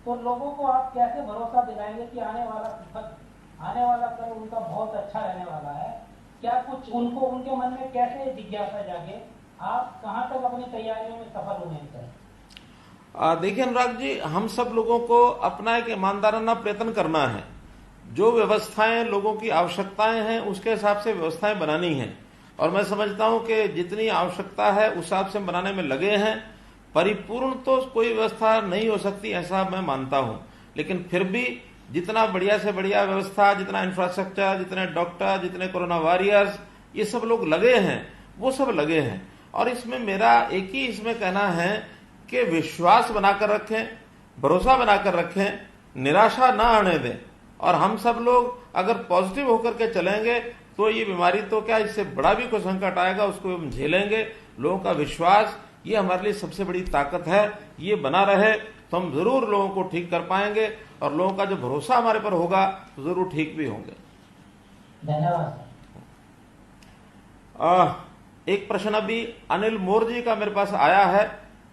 तो लोगों को आप कैसे भरोसा दिलाएंगे कि आने वाला कल उनका बहुत अच्छा रहने वाला है? क्या कुछ उनको उनके मन में कैसे जिज्ञासा जागे? आप कहां तक अपनी तैयारियों में सफल हुए हैं सर? देखिए अनुराग जी, हम सब लोगों को अपना एक ईमानदाराना प्रयत्न करना है। जो व्यवस्थाएं लोगों की आवश्यकताएं हैं उसके हिसाब से व्यवस्थाएं बनानी हैं, और मैं समझता हूं कि जितनी आवश्यकता है उस हिसाब से बनाने में लगे हैं। परिपूर्ण तो कोई व्यवस्था नहीं हो सकती ऐसा मैं मानता हूं, लेकिन फिर भी जितना बढ़िया से बढ़िया व्यवस्था, जितना इंफ्रास्ट्रक्चर, जितने डॉक्टर, जितने कोरोना वॉरियर्स, ये सब लोग लगे हैं, वो सब लगे हैं। और इसमें मेरा एक ही इसमें कहना है कि विश्वास बनाकर रखें, भरोसा बनाकर रखें, निराशा ना आने दें, और हम सब लोग अगर पॉजिटिव होकर के चलेंगे तो ये बीमारी तो क्या, इससे बड़ा भी कोई संकट आएगा उसको हम झेलेंगे। लोगों का विश्वास ये हमारे लिए सबसे बड़ी ताकत है, ये बना रहे तो हम जरूर लोगों को ठीक कर पाएंगे, और लोगों का जो भरोसा हमारे पर होगा तो जरूर ठीक भी होंगे। धन्यवाद। एक प्रश्न अभी अनिल मोर जी का मेरे पास आया है,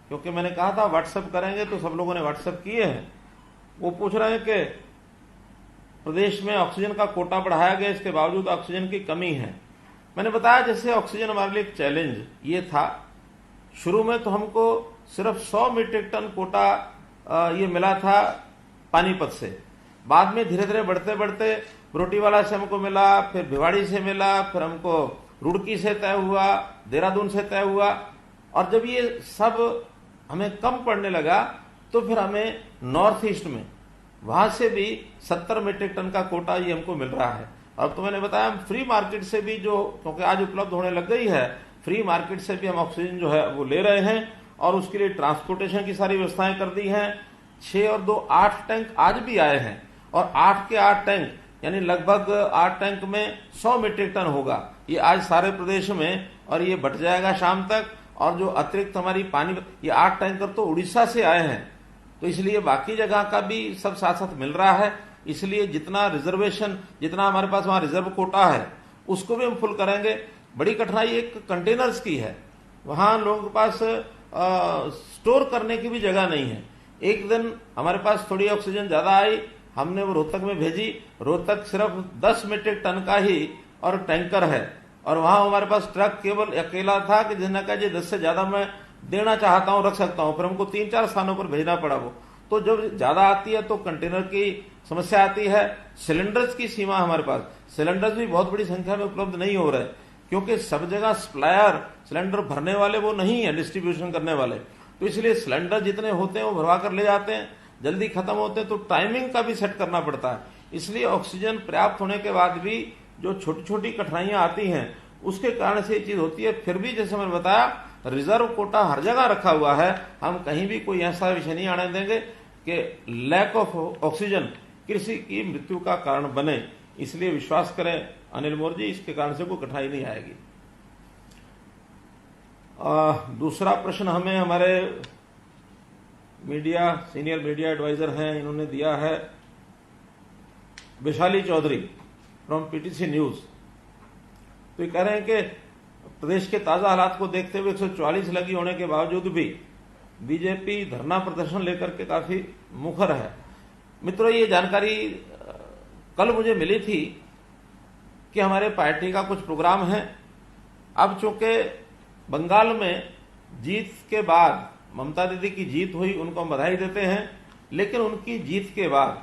क्योंकि मैंने कहा था व्हाट्सएप करेंगे तो सब लोगों ने व्हाट्सएप किए हैं। वो पूछ रहे हैं कि प्रदेश में ऑक्सीजन का कोटा बढ़ाया गया, इसके बावजूद ऑक्सीजन की कमी है। मैंने बताया जैसे ऑक्सीजन हमारे लिए एक चैलेंज ये था। शुरू में तो हमको सिर्फ 100 मीट्रिक टन कोटा ये मिला था पानीपत से, बाद में धीरे धीरे बढ़ते बढ़ते बरोटीवाला से हमको मिला, फिर भिवाड़ी से मिला, फिर हमको रुड़की से तय हुआ, देहरादून से तय हुआ, और जब ये सब हमें कम पड़ने लगा तो फिर हमें नॉर्थ ईस्ट में वहां से भी 70 मीट्रिक टन का कोटा ये हमको मिल रहा है। अब तो मैंने बताया हम फ्री मार्केट से भी, जो क्योंकि आज उपलब्ध होने लग गई है, फ्री मार्केट से भी हम ऑक्सीजन जो है वो ले रहे हैं, और उसके लिए ट्रांसपोर्टेशन की सारी व्यवस्थाएं कर दी हैं। 6 और 2 8 टैंक आज भी आए हैं, और 8 के 8 टैंक यानी लगभग 8 टैंक में 100 मीट्रिक टन होगा ये आज सारे प्रदेश में, और ये बढ़ जाएगा शाम तक। और जो अतिरिक्त हमारी पानी, ये 8 टैंकर तो उड़ीसा से आए हैं, तो इसलिए बाकी जगह का भी सब साथ साथ मिल रहा है। इसलिए जितना रिजर्वेशन, जितना हमारे पास वहां रिजर्व कोटा है उसको भी हम फुल करेंगे। बड़ी कठिनाई एक कंटेनर्स की है, वहां लोगों के पास स्टोर करने की भी जगह नहीं है। एक दिन हमारे पास थोड़ी ऑक्सीजन ज्यादा आई, हमने वो रोहतक में भेजी। रोहतक सिर्फ 10 मीट्रिक टन का ही और टैंकर है, और वहां हमारे पास ट्रक केवल अकेला था कि जिसने कहा जी 10 से ज्यादा मैं देना चाहता हूं, रख सकता हूं। फिर हमको 3-4 स्थानों पर भेजना पड़ा वो। तो जब ज्यादा आती है तो कंटेनर की समस्या आती है। सिलेंडर्स की सीमा हमारे पास, सिलेंडर्स भी बहुत बड़ी संख्या में उपलब्ध नहीं हो रहे, क्योंकि सब जगह सप्लायर सिलेंडर भरने वाले वो नहीं है, डिस्ट्रीब्यूशन करने वाले। तो इसलिए सिलेंडर जितने होते हैं वो भरवा कर ले जाते हैं। जल्दी खत्म होते हैं तो टाइमिंग का भी सेट करना पड़ता है। इसलिए ऑक्सीजन पर्याप्त होने के बाद भी जो छोटी छोटी कठिनाइयां आती हैं उसके कारण से ये चीज होती है। फिर भी जैसे मैंने बताया, रिजर्व कोटा हर जगह रखा हुआ है, हम कहीं भी कोई ऐसा विषय नहीं आने देंगे कि लैक ऑफ ऑक्सीजन किसी की मृत्यु का कारण बने। इसलिए विश्वास करें अनिल मोर जी, इसके कारण से कोई कठिनाई नहीं आएगी। दूसरा प्रश्न हमें हमारे मीडिया सीनियर मीडिया एडवाइजर हैं, इन्होंने दिया है, Vaishali Chaudhary from PTC news. तो ये कह रहे हैं कि प्रदेश के ताजा हालात को देखते हुए 144 लगी होने के बावजूद भी बीजेपी धरना प्रदर्शन लेकर के काफी मुखर है। मित्रों, ये जानकारी कल मुझे मिली थी कि हमारे पार्टी का कुछ प्रोग्राम है। अब चूंकि बंगाल में जीत के बाद ममता दीदी की जीत हुई, उनको हम बधाई देते हैं, लेकिन उनकी जीत के बाद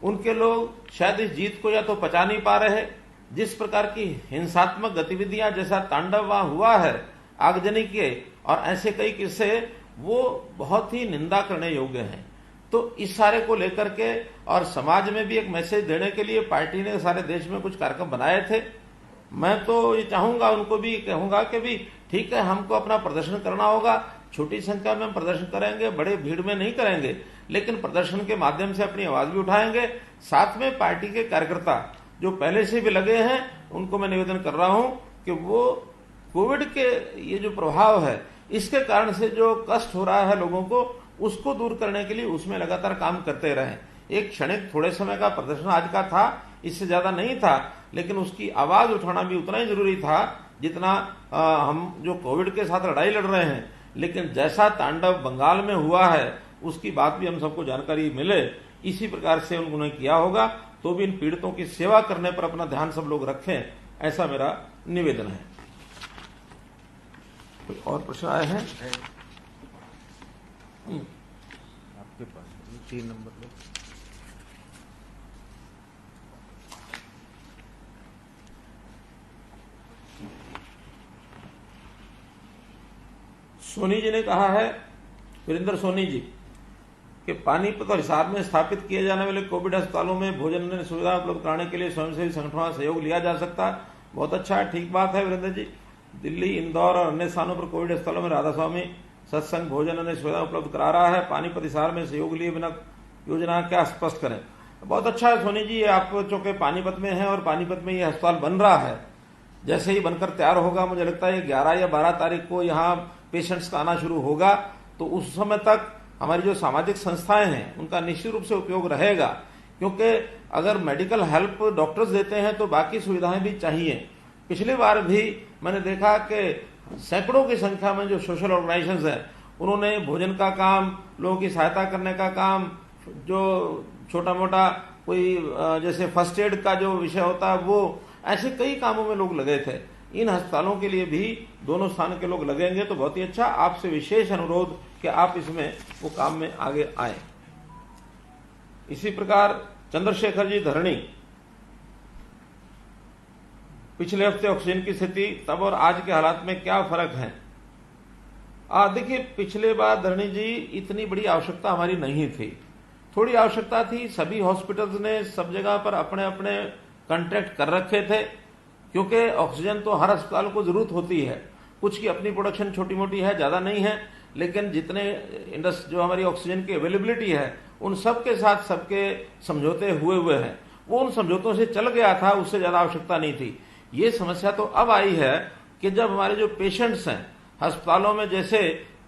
उनके लोग शायद इस जीत को या तो पचा नहीं पा रहे। जिस प्रकार की हिंसात्मक गतिविधियां, जैसा तांडव वहां हुआ है आगजनी के और ऐसे कई किस्से, वो बहुत ही निंदा करने योग्य हैं। तो इस सारे को लेकर के और समाज में भी एक मैसेज देने के लिए पार्टी ने सारे देश में कुछ कार्यक्रम बनाए थे। मैं तो ये चाहूंगा, उनको भी कहूंगा कि भी ठीक है, हमको अपना प्रदर्शन करना होगा, छोटी संख्या में हम प्रदर्शन करेंगे, बड़े भीड़ में नहीं करेंगे, लेकिन प्रदर्शन के माध्यम से अपनी आवाज भी उठाएंगे। साथ में पार्टी के कार्यकर्ता जो पहले से भी लगे हैं, उनको मैं निवेदन कर रहा हूं कि वो कोविड के ये जो प्रभाव है, इसके कारण से जो कष्ट हो रहा है लोगों को, उसको दूर करने के लिए उसमें लगातार काम करते रहें। एक क्षणिक थोड़े समय का प्रदर्शन आज का था, इससे ज्यादा नहीं था, लेकिन उसकी आवाज उठाना भी उतना ही जरूरी था जितना हम जो कोविड के साथ लड़ाई लड़ रहे हैं। लेकिन जैसा तांडव बंगाल में हुआ है उसकी बात भी हम सबको जानकारी मिले, इसी प्रकार से उन्होंने किया होगा। तो भी इन पीड़ितों की सेवा करने पर अपना ध्यान सब लोग रखें, ऐसा मेरा निवेदन है। कोई और प्रश्न आए हैं आपके पास? 3 नंबर लो। सोनी जी ने कहा है, वीरेंद्र सोनी जी, कि पानीपत और हिसार में स्थापित किए जाने वाले कोविड अस्पतालों में भोजन सुविधा उपलब्ध कराने के लिए स्वयंसेवी संगठनों का सहयोग लिया जा सकता है। बहुत अच्छा है, ठीक बात है वीरेंद्र जी। दिल्ली, इंदौर और अन्य स्थानों पर कोविड अस्पतालों में राधा स्वामी सत्संग भोजन अन्य सुविधा उपलब्ध करा रहा है। पानीपत हिसार में सहयोग लिए बिना योजना क्या स्पष्ट करें। बहुत अच्छा है सोनी जी, आप चूंकि पानीपत में है और पानीपत में ये अस्पताल बन रहा है, जैसे ही बनकर तैयार होगा, मुझे लगता है 11 या 12 तारीख को यहाँ पेशेंट्स का आना शुरू होगा, तो उस समय तक हमारी जो सामाजिक संस्थाएं हैं उनका निश्चित रूप से उपयोग रहेगा। क्योंकि अगर मेडिकल हेल्प डॉक्टर्स देते हैं तो बाकी सुविधाएं भी चाहिए। पिछली बार भी मैंने देखा कि सैकड़ों की संख्या में जो सोशल ऑर्गेनाइजेशंस हैं, उन्होंने भोजन का काम, लोगों की सहायता करने का काम, जो छोटा मोटा कोई जैसे फर्स्ट एड का जो विषय होता है, वो ऐसे कई कामों में लोग लगे थे। इन अस्पतालों के लिए भी दोनों स्थान के लोग लगेंगे, तो बहुत ही अच्छा। आपसे विशेष अनुरोध कि आप इसमें वो काम में आगे आए। इसी प्रकार चंद्रशेखर जी धरणी, पिछले हफ्ते ऑक्सीजन की स्थिति तब और आज के हालात में क्या फर्क है? देखिए, पिछले बार धरणी जी इतनी बड़ी आवश्यकता हमारी नहीं थी, थोड़ी आवश्यकता थी। सभी हॉस्पिटल्स ने सब जगह पर अपने अपने कॉन्ट्रैक्ट कर रखे थे, क्योंकि ऑक्सीजन तो हर अस्पताल को जरूरत होती है। कुछ की अपनी प्रोडक्शन छोटी मोटी है, ज्यादा नहीं है, लेकिन जितने जो हमारी ऑक्सीजन की अवेलेबिलिटी है, उन सब के साथ सबके समझौते हुए हैं। वो उन समझौतों से चल गया था, उससे ज्यादा आवश्यकता नहीं थी। ये समस्या तो अब आई है कि जब हमारे जो पेशेंट्स हैं अस्पतालों में जैसे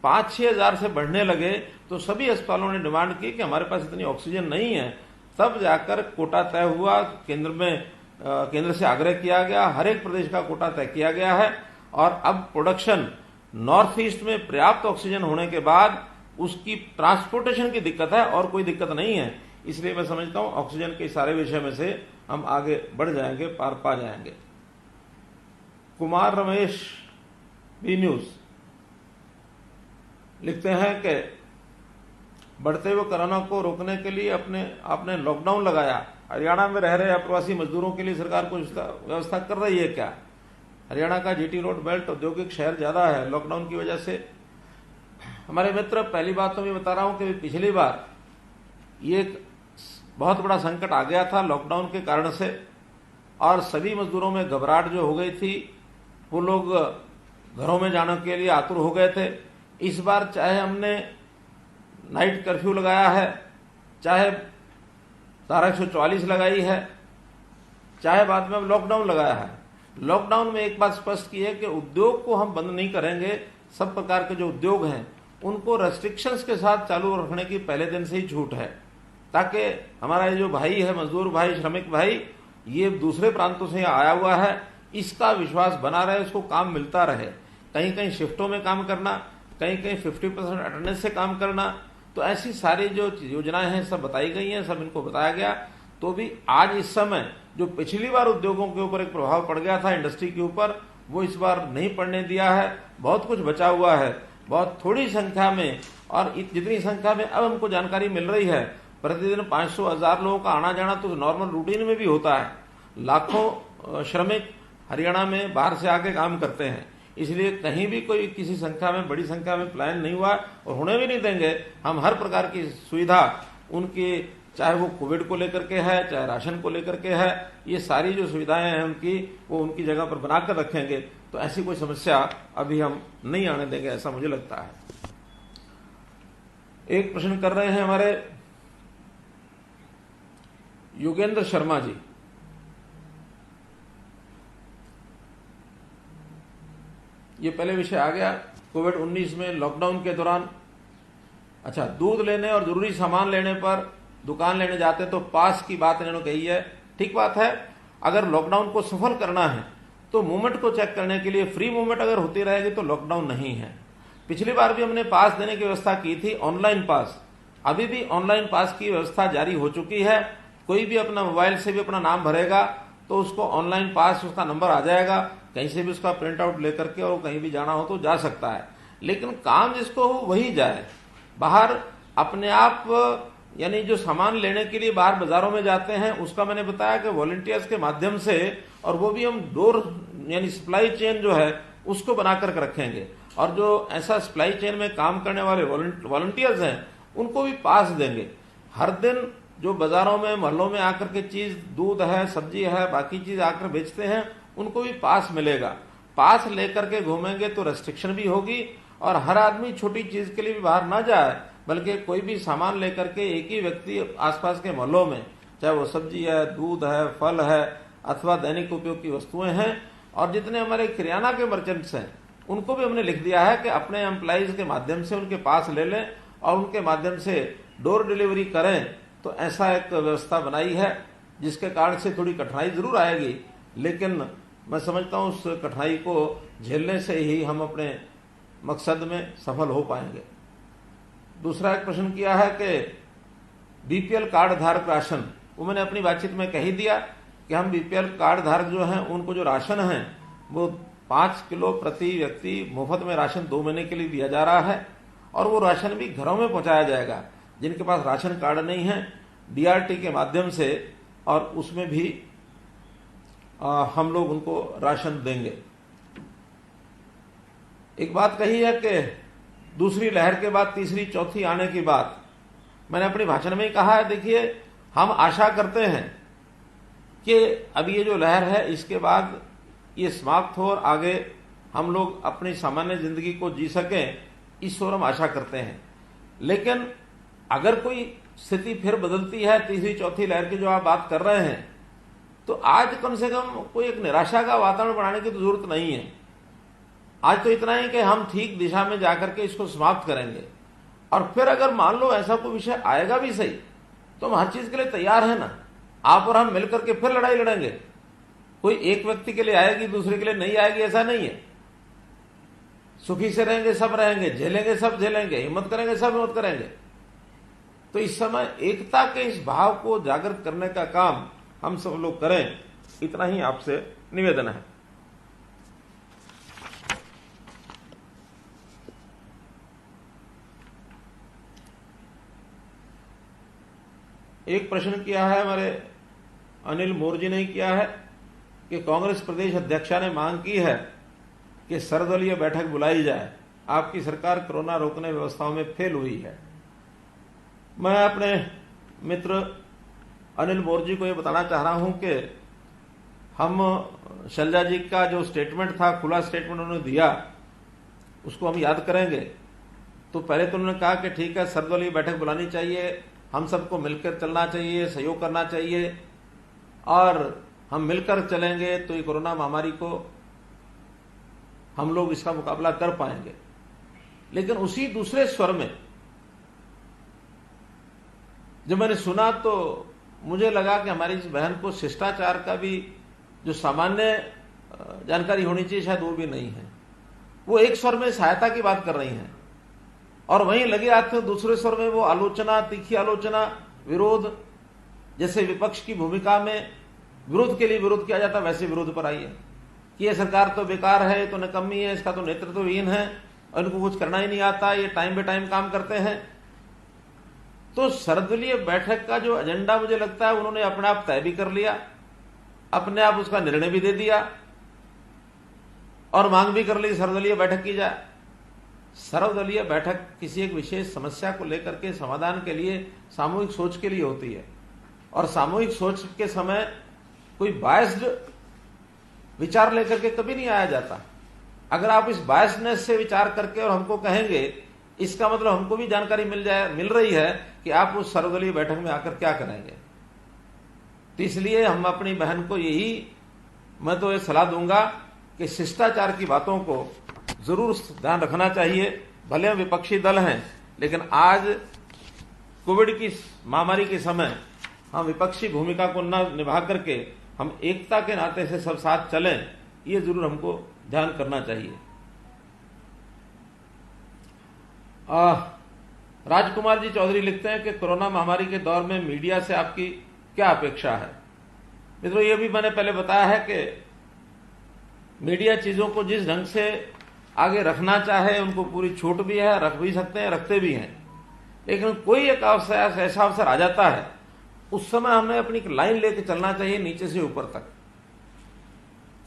5-6 हजार से बढ़ने लगे, तो सभी अस्पतालों ने डिमांड की कि हमारे पास इतनी ऑक्सीजन नहीं है। तब जाकर कोटा तय हुआ, केंद्र से आग्रह किया गया, हर एक प्रदेश का कोटा तय किया गया है। और अब प्रोडक्शन नॉर्थ ईस्ट में पर्याप्त ऑक्सीजन होने के बाद उसकी ट्रांसपोर्टेशन की दिक्कत है, और कोई दिक्कत नहीं है। इसलिए मैं समझता हूं ऑक्सीजन के सारे विषय में से हम आगे बढ़ जाएंगे, पार पा जाएंगे। कुमार रमेश बी न्यूज लिखते हैं कि बढ़ते हुए कोरोना को रोकने के लिए आपने लॉकडाउन लगाया। हरियाणा में रह रहे अप्रवासी मजदूरों के लिए सरकार कुछ व्यवस्था कर रही है क्या? हरियाणा का जीटी रोड बेल्ट औद्योगिक शहर ज्यादा है, लॉकडाउन की वजह से। हमारे मित्र, पहली बात तो मैं बता रहा हूं कि पिछली बार ये एक बहुत बड़ा संकट आ गया था लॉकडाउन के कारण से, और सभी मजदूरों में घबराहट जो हो गई थी, वो लोग घरों में जाने के लिए आतुर हो गए थे। इस बार चाहे हमने नाइट कर्फ्यू लगाया है, चाहे धारा 144 लगाई है, चाहे बाद में लॉकडाउन लगाया है, लॉकडाउन में एक बात स्पष्ट की है कि उद्योग को हम बंद नहीं करेंगे। सब प्रकार के जो उद्योग हैं उनको रेस्ट्रिक्शंस के साथ चालू रखने की पहले दिन से ही छूट है, ताकि हमारा ये जो भाई है, मजदूर भाई, श्रमिक भाई, ये दूसरे प्रांतों से आया हुआ है, इसका विश्वास बना रहे, उसको काम मिलता रहे। कहीं कहीं शिफ्टों में काम करना, कहीं कहीं 50% अटेंडेंस से काम करना, तो ऐसी सारी जो योजनाएं हैं सब बताई गई हैं, सब इनको बताया गया। तो भी आज इस समय जो पिछली बार उद्योगों के ऊपर एक प्रभाव पड़ गया था, इंडस्ट्री के ऊपर, वो इस बार नहीं पड़ने दिया है। बहुत कुछ बचा हुआ है, बहुत थोड़ी संख्या में, और जितनी संख्या में अब हमको जानकारी मिल रही है, प्रतिदिन 500-1000 लोगों का आना जाना तो नॉर्मल रूटीन में भी होता है। लाखों श्रमिक हरियाणा में बाहर से आके काम करते हैं, इसलिए कहीं भी कोई किसी संख्या में, बड़ी संख्या में प्लान नहीं हुआ और होने भी नहीं देंगे। हम हर प्रकार की सुविधा उनकी, चाहे वो कोविड को लेकर के है, चाहे राशन को लेकर के है, ये सारी जो सुविधाएं हैं उनकी, वो उनकी जगह पर बनाकर रखेंगे। तो ऐसी कोई समस्या अभी हम नहीं आने देंगे, ऐसा मुझे लगता है। एक प्रश्न कर रहे हैं हमारे योगेंद्र शर्मा जी, ये पहले विषय आ गया कोविड-19 में लॉकडाउन के दौरान। अच्छा, दूध लेने और जरूरी सामान लेने पर दुकान लेने जाते तो पास की बात इन्होंने कही है, ठीक बात है। अगर लॉकडाउन को सफल करना है तो मूवमेंट को चेक करने के लिए फ्री मूवमेंट अगर होती रहेगी तो लॉकडाउन नहीं है। पिछली बार भी हमने पास देने की व्यवस्था की थी, ऑनलाइन पास। अभी भी ऑनलाइन पास की व्यवस्था जारी हो चुकी है। कोई भी अपना मोबाइल से भी अपना नाम भरेगा तो उसको ऑनलाइन पास, उसका नंबर आ जाएगा, कहीं से भी उसका प्रिंट आउट लेकर के और कहीं भी जाना हो तो जा सकता है। लेकिन काम जिसको हो वही जाए। बाहर अपने आप, यानी जो सामान लेने के लिए बाहर बाजारों में जाते हैं, उसका मैंने बताया कि वॉलंटियर्स के माध्यम से, और वो भी हम डोर, यानी सप्लाई चेन जो है उसको बनाकर रखेंगे। और जो ऐसा सप्लाई चेन में काम करने वाले वॉलंटियर्स हैं उनको भी पास देंगे। हर दिन जो बाजारों में, मोहल्लों में आकर के चीज, दूध है, सब्जी है, बाकी चीज आकर बेचते हैं, उनको भी पास मिलेगा। पास लेकर के घूमेंगे तो रेस्ट्रिक्शन भी होगी, और हर आदमी छोटी चीज के लिए भी बाहर ना जाए, बल्कि कोई भी सामान लेकर के एक ही व्यक्ति आसपास के मोहल्लों में, चाहे वो सब्जी है, दूध है, फल है, अथवा दैनिक उपयोग की वस्तुएं हैं, और जितने हमारे किराना के मर्चेंट्स हैं उनको भी हमने लिख दिया है कि अपने एम्प्लॉइज के माध्यम से उनके पास ले लें और उनके माध्यम से डोर डिलीवरी करें। तो ऐसा एक व्यवस्था बनाई है, जिसके कारण से थोड़ी कठिनाई जरूर आएगी, लेकिन मैं समझता हूं उस कठिनाई को झेलने से ही हम अपने मकसद में सफल हो पाएंगे। दूसरा एक प्रश्न किया है कि बीपीएल कार्ड धारक राशन, वो मैंने अपनी बातचीत में कह ही दिया कि हम बीपीएल कार्ड धारक जो हैं उनको जो राशन है वो 5 किलो प्रति व्यक्ति मुफ्त में राशन 2 महीने के लिए दिया जा रहा है, और वो राशन भी घरों में पहुंचाया जाएगा। जिनके पास राशन कार्ड नहीं है, डीआरटी के माध्यम से, और उसमें भी हम लोग उनको राशन देंगे। एक बात कही है कि दूसरी लहर के बाद तीसरी, चौथी आने की बात मैंने अपने भाषण में ही कहा है। देखिए, हम आशा करते हैं कि अब ये जो लहर है इसके बाद ये समाप्त हो और आगे हम लोग अपनी सामान्य जिंदगी को जी सकें, इस ओर हम आशा करते हैं। लेकिन अगर कोई स्थिति फिर बदलती है, तीसरी चौथी लहर की जो आप बात कर रहे हैं, तो आज कम से कम कोई एक निराशा का वातावरण बनाने की तो जरूरत नहीं है। आज तो इतना ही कि हम ठीक दिशा में जाकर के इसको समाप्त करेंगे, और फिर अगर मान लो ऐसा कोई विषय आएगा भी सही, तो हम हर चीज के लिए तैयार है ना। आप और हम मिलकर के फिर लड़ाई लड़ेंगे। कोई एक व्यक्ति के लिए आएगी, दूसरे के लिए नहीं आएगी, ऐसा नहीं है। सुखी से रहेंगे, सब रहेंगे, झेलेंगे सब झेलेंगे, हिम्मत करेंगे सब हिम्मत करेंगे। तो इस समय एकता के इस भाव को जागृत करने का काम हम सब लोग करें, इतना ही आपसे निवेदन है। एक प्रश्न किया है हमारे अनिल मोरजी ने किया है कि कांग्रेस प्रदेश अध्यक्षा ने मांग की है कि सर्वदलीय बैठक बुलाई जाए। आपकी सरकार कोरोना रोकने व्यवस्थाओं में फेल हुई है। मैं अपने मित्र अनिल मोर जी को ये बताना चाह रहा हूं कि हम शैलजा जी का जो स्टेटमेंट था, खुला स्टेटमेंट उन्होंने दिया, उसको हम याद करेंगे। तो पहले तो उन्होंने कहा कि ठीक है, सर्वदलीय बैठक बुलानी चाहिए, हम सबको मिलकर चलना चाहिए, सहयोग करना चाहिए, और हम मिलकर चलेंगे तो ये कोरोना महामारी को हम लोग इसका मुकाबला कर पाएंगे। लेकिन उसी दूसरे स्वर में जब मैंने सुना तो मुझे लगा कि हमारी इस बहन को शिष्टाचार का भी जो सामान्य जानकारी होनी चाहिए शायद वो भी नहीं है। वो एक स्वर में सहायता की बात कर रही हैं और वहीं लगे हाथ में दूसरे स्वर में वो आलोचना, तीखी आलोचना, विरोध, जैसे विपक्ष की भूमिका में विरोध के लिए विरोध किया जाता वैसे विरोध पर आई है कि ये सरकार तो बेकार है, तो निकम्मी है, इसका तो नेतृत्वहीन है और इनको कुछ करना ही नहीं आता, ये टाइम बे टाइम काम करते हैं। तो सर्वदलीय बैठक का जो एजेंडा मुझे लगता है उन्होंने अपने आप तय भी कर लिया, अपने आप उसका निर्णय भी दे दिया और मांग भी कर ली सर्वदलीय बैठक की जाए। सर्वदलीय बैठक किसी एक विशेष समस्या को लेकर के समाधान के लिए, सामूहिक सोच के लिए होती है और सामूहिक सोच के समय कोई बायस्ड विचार लेकर के कभी नहीं आया जाता। अगर आप इस बायसनेस से विचार करके और हमको कहेंगे, इसका मतलब हमको भी जानकारी मिल रही है कि आप उस सर्वदलीय बैठक में आकर क्या करेंगे। तो इसलिए हम अपनी बहन को मैं तो ये सलाह दूंगा कि शिष्टाचार की बातों को जरूर ध्यान रखना चाहिए। भले विपक्षी दल हैं, लेकिन आज कोविड की महामारी के समय हम विपक्षी भूमिका को न निभा करके हम एकता के नाते से सब साथ चलें, ये जरूर हमको ध्यान करना चाहिए। राजकुमार जी चौधरी लिखते हैं कि कोरोना महामारी के दौर में मीडिया से आपकी क्या अपेक्षा है। मित्रों, ये भी मैंने पहले बताया है कि मीडिया चीजों को जिस ढंग से आगे रखना चाहे उनको पूरी छूट भी है, रख भी सकते हैं, रखते भी हैं। लेकिन कोई एक अवसर, ऐसा अवसर आ जाता है, उस समय हमें अपनी लाइन लेके चलना चाहिए नीचे से ऊपर तक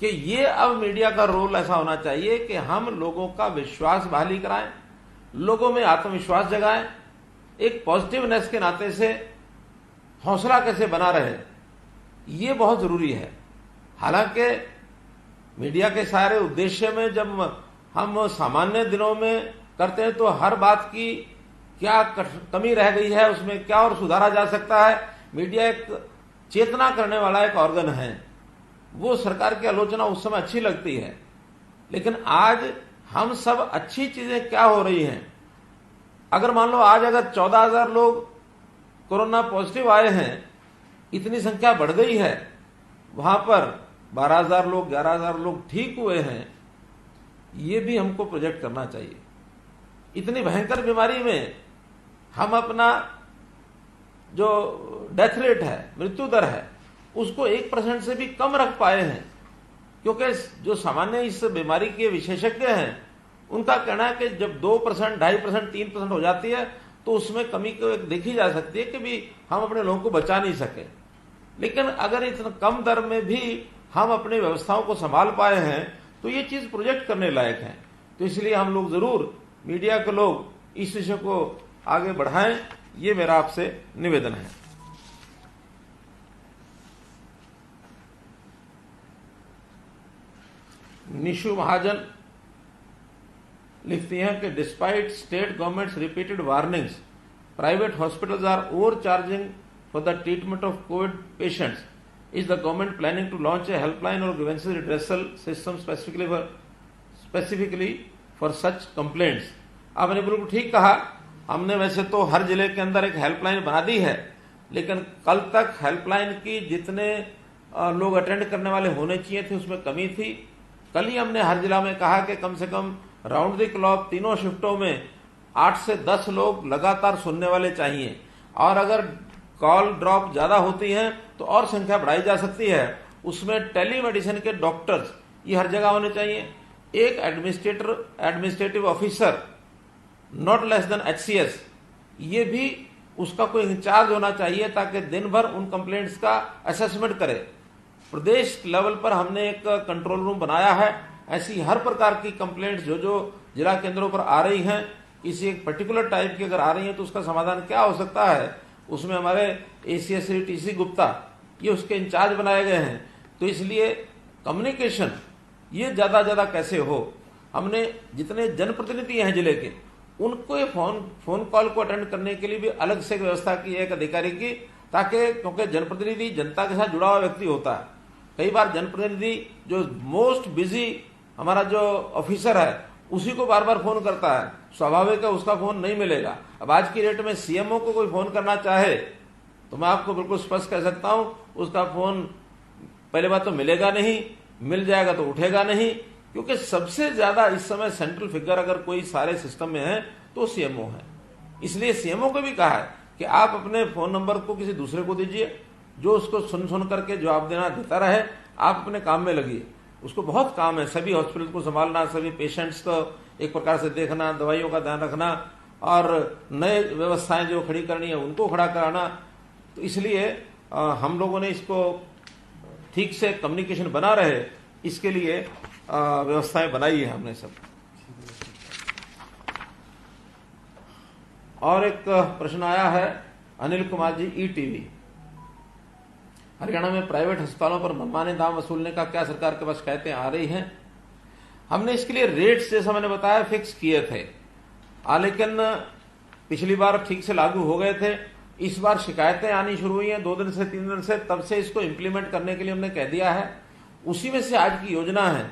कि ये अब मीडिया का रोल ऐसा होना चाहिए कि हम लोगों का विश्वास बहाली कराएं, लोगों में आत्मविश्वास जगाएं, एक पॉजिटिवनेस के नाते से हौसला कैसे बना रहे, ये बहुत जरूरी है। हालांकि मीडिया के सारे उद्देश्य में जब हम सामान्य दिनों में करते हैं तो हर बात की क्या कमी रह गई है, उसमें क्या और सुधारा जा सकता है। मीडिया एक चेतना करने वाला एक ऑर्गन है, वो सरकार की आलोचना उस समय अच्छी लगती है, लेकिन आज हम सब अच्छी चीजें क्या हो रही हैं। अगर मान लो आज अगर 14,000 लोग कोरोना पॉजिटिव आए हैं, इतनी संख्या बढ़ गई है, वहां पर 12,000 लोग, 11,000 लोग ठीक हुए हैं, ये भी हमको प्रोजेक्ट करना चाहिए। इतनी भयंकर बीमारी में हम अपना जो डेथ रेट है, मृत्यु दर है, उसको 1% से भी कम रख पाए हैं, क्योंकि जो सामान्य इस बीमारी के विशेषज्ञ हैं उनका कहना है कि जब 2%, 2.5%, 3% हो जाती है तो उसमें कमी को देखी जा सकती है कि भी हम अपने लोगों को बचा नहीं सके। लेकिन अगर इतना कम दर में भी हम अपनी व्यवस्थाओं को संभाल पाए हैं तो ये चीज प्रोजेक्ट करने लायक है। तो इसलिए हम लोग जरूर, मीडिया के लोग, इस विषय को आगे बढ़ाएं, ये मेरा आपसे निवेदन है। निशु महाजन लिखती हैं कि despite state governments repeated warnings, private hospitals are overcharging for the treatment of covid patients. Is the government planning to launch a helpline or grievances redressal system specifically for such complaints. आपने बिल्कुल ठीक कहा, हमने वैसे तो हर जिले के अंदर एक हेल्पलाइन बना दी है, लेकिन कल तक हेल्पलाइन की जितने लोग अटेंड करने वाले होने चाहिए थे उसमें कमी थी। कल ही हमने हर जिला में कहा कि कम से कम राउंड द क्लॉक तीनों शिफ्टों में 8 से 10 लोग लगातार सुनने वाले चाहिए, और अगर कॉल ड्रॉप ज्यादा होती है तो और संख्या बढ़ाई जा सकती है। उसमें टेलीमेडिसिन के डॉक्टर्स ये हर जगह होने चाहिए। एक administrative officer not less than HCS, ये भी उसका कोई इंचार्ज होना चाहिए ताकि दिन भर उन कंप्लेंट्स का असेसमेंट करे। प्रदेश लेवल पर हमने एक कंट्रोल रूम बनाया है। ऐसी हर प्रकार की कंप्लेंट्स जो जिला केंद्रों पर आ रही हैं, किसी एक पर्टिकुलर टाइप की अगर आ रही है तो उसका समाधान क्या हो सकता है, उसमें हमारे ACS श्री TC गुप्ता ये उसके इंचार्ज बनाए गए हैं। तो इसलिए कम्युनिकेशन ये ज्यादा कैसे हो, हमने जितने जनप्रतिनिधि हैं जिले के उनको ये फोन कॉल को अटेंड करने के लिए भी अलग से व्यवस्था की है एक अधिकारी की, ताकि क्योंकि जनप्रतिनिधि जनता के साथ जुड़ा हुआ व्यक्ति होता है। कई बार जनप्रतिनिधि जो मोस्ट बिजी हमारा जो ऑफिसर है उसी को बार बार फोन करता है, स्वाभाविक है उसका फोन नहीं मिलेगा। अब आज की डेट में CMO को कोई फोन करना चाहे तो मैं आपको बिल्कुल स्पष्ट कह सकता हूं उसका फोन पहले बात तो मिलेगा नहीं, मिल जाएगा तो उठेगा नहीं, क्योंकि सबसे ज्यादा इस समय सेंट्रल फिगर अगर कोई सारे सिस्टम में है तो CMO है। इसलिए CMO को भी कहा है कि आप अपने फोन नंबर को किसी दूसरे को दीजिए जो उसको सुन करके जवाब देता रहे, आप अपने काम में लगिए। उसको बहुत काम है, सभी हॉस्पिटल को संभालना, सभी पेशेंट्स को एक प्रकार से देखना, दवाइयों का ध्यान रखना और नए व्यवस्थाएं जो खड़ी करनी है उनको खड़ा कराना। तो इसलिए हम लोगों ने इसको ठीक से कम्युनिकेशन बना रहे इसके लिए व्यवस्थाएं बनाई है हमने सब। और एक प्रश्न आया है अनिल कुमार जी ETV, हरियाणा में प्राइवेट अस्पतालों पर मनमाने दाम वसूलने का क्या सरकार के पास शिकायतें आ रही हैं? हमने इसके लिए रेट्स जैसा मैंने बताया फिक्स किए थे, लेकिन पिछली बार ठीक से लागू हो गए थे। इस बार शिकायतें आनी शुरू हुई हैं 2 दिन से 3 दिन से, तब से इसको इम्प्लीमेंट करने के लिए हमने कह दिया है। उसी में से आज की योजना है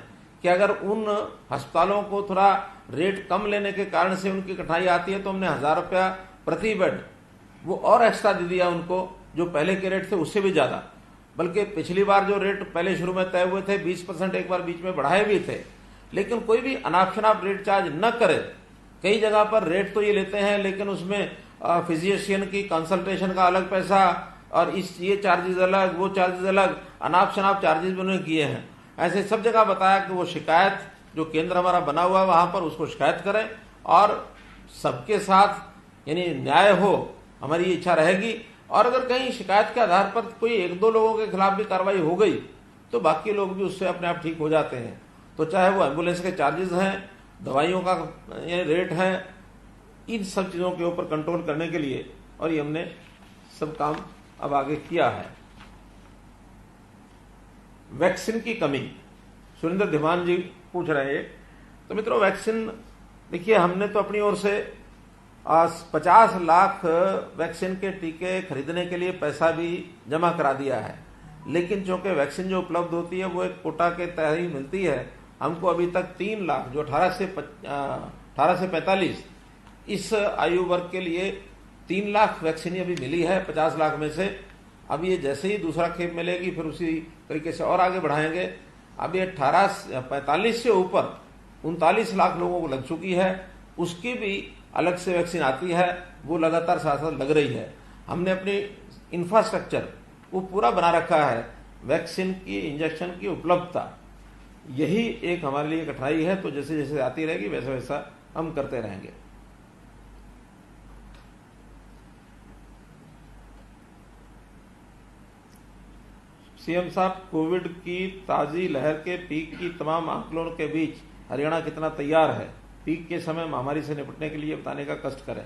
कि अगर उन अस्पतालों को थोड़ा रेट कम लेने के कारण से उनकी कठिनाई आती है तो हमने 1000 रुपया प्रति बेड वो और एक्स्ट्रा दे दिया उनको, जो पहले के रेट थे उससे भी ज्यादा। बल्कि पिछली बार जो रेट पहले शुरू में तय हुए थे 20% एक बार बीच में बढ़ाए भी थे, लेकिन कोई भी अनाप शनाप रेट चार्ज न करे। कई जगह पर रेट तो ये लेते हैं लेकिन उसमें फिजिशियन की कंसल्टेशन का अलग पैसा और ये चार्जेस अलग, वो चार्जेस अलग, अनाप शनाप चार्जेस भी उन्होंने किए हैं। ऐसे सब जगह बताया कि वो शिकायत जो केंद्र हमारा बना हुआ है वहां पर उसको शिकायत करें और सबके साथ यानी न्याय हो, हमारी ये इच्छा रहेगी। और अगर कहीं शिकायत के आधार पर कोई 1-2 लोगों के खिलाफ भी कार्रवाई हो गई तो बाकी लोग भी उससे अपने आप ठीक हो जाते हैं। तो चाहे वो एम्बुलेंस के चार्जेस हैं, दवाइयों का रेट है, इन सब चीजों के ऊपर कंट्रोल करने के लिए और ये हमने सब काम अब आगे किया है। वैक्सीन की कमी, सुरेंद्र धीमान जी पूछ रहे हैं। तो मित्रों वैक्सीन देखिए हमने तो अपनी ओर से 50 लाख वैक्सीन के टीके खरीदने के लिए पैसा भी जमा करा दिया है, लेकिन चूंकि वैक्सीन जो उपलब्ध होती है वो एक कोटा के तहत ही मिलती है। हमको अभी तक 3 लाख जो 18 से 45 इस आयु वर्ग के लिए 3 लाख वैक्सीन अभी मिली है 50 लाख में से। अब ये जैसे ही दूसरा खेप मिलेगी फिर उसी तरीके से और आगे बढ़ाएंगे। अब ये 45 से ऊपर 39 लाख लोगों को लग चुकी है, उसकी भी अलग से वैक्सीन आती है, वो लगातार साथ साथ लग रही है। हमने अपनी इंफ्रास्ट्रक्चर वो पूरा बना रखा है, वैक्सीन की इंजेक्शन की उपलब्धता यही एक हमारे लिए कठिनाई है। तो जैसे जैसे आती रहेगी वैसा वैसा हम करते रहेंगे। सीएम साहब, कोविड की ताजी लहर के पीक की तमाम आंकड़ों के बीच हरियाणा कितना तैयार है? पीक के समय महामारी से निपटने के लिए बताने का कष्ट करें।